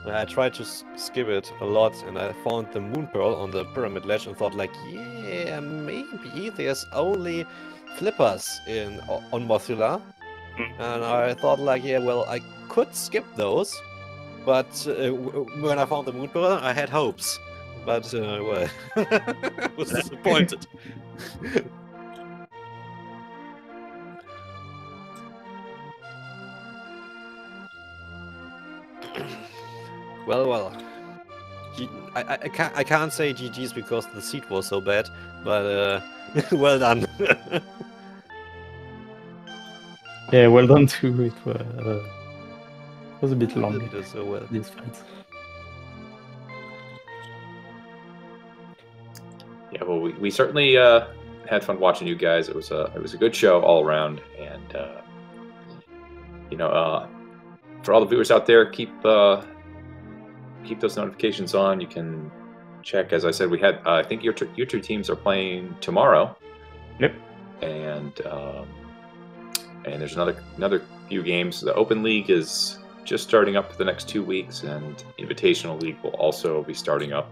I tried to skip it a lot, and I found the moon pearl on the pyramid ledge and thought like, yeah, maybe there's only flippers on Mothula. And I thought like, yeah, well, I could skip those, but when I found the moon pearl, I had hopes. But, well, I was disappointed. Well. I can't say GG's because the seed was so bad, but well done. Yeah, well done too. It was a bit long. You did so well. This fight. Yeah, well, we certainly had fun watching you guys. It was a good show all around, and you know, for all the viewers out there, keep those notifications on. You can check, as I said, we had I think your two teams are playing tomorrow. Yep. And there's another few games. The Open League is just starting up for the next 2 weeks, and Invitational League will also be starting up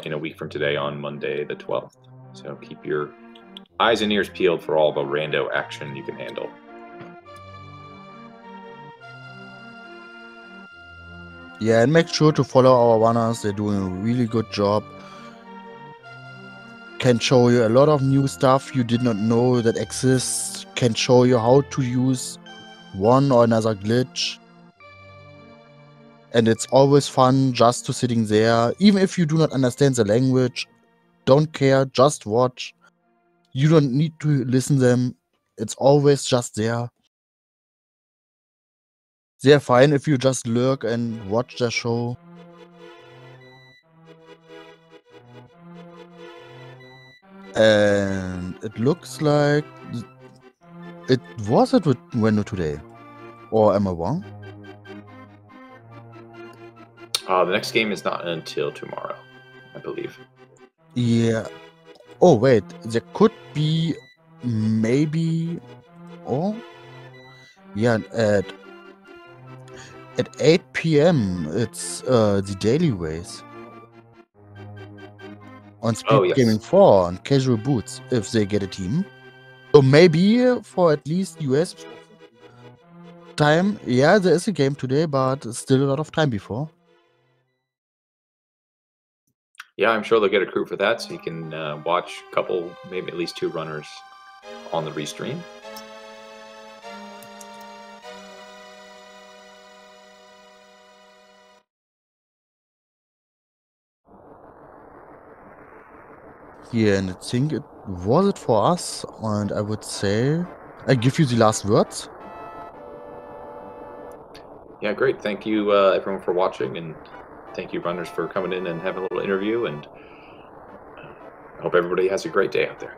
in a week from today on Monday the 12th. So keep your eyes and ears peeled for all the rando action you can handle. Yeah, and make sure to follow our runners. They're doing a really good job. Can show you a lot of new stuff you did not know that exists. Can show you how to use one or another glitch. And it's always fun just to sitting there. Even if you do not understand the language, don't care, just watch. You don't need to listen them. It's always just there. They're fine if you just lurk and watch the show. And it looks like it was at window today. Or am I wrong? The next game is not until tomorrow, I believe. Yeah. Oh wait, there could be maybe. Oh, yeah. At 8 p.m. it's the daily race on Oh, yes. SpeedGaming 4 on casual boots if they get a team. So maybe for at least US time. Yeah, there is a game today, but still a lot of time before. Yeah, I'm sure they'll get a crew for that, so you can watch a couple, maybe at least 2 runners on the restream. Yeah, and I think it was it for us, and I would say I give you the last words. Yeah, great. Thank you, everyone, for watching, and thank you, runners, for coming in and having a little interview. And I hope everybody has a great day out there.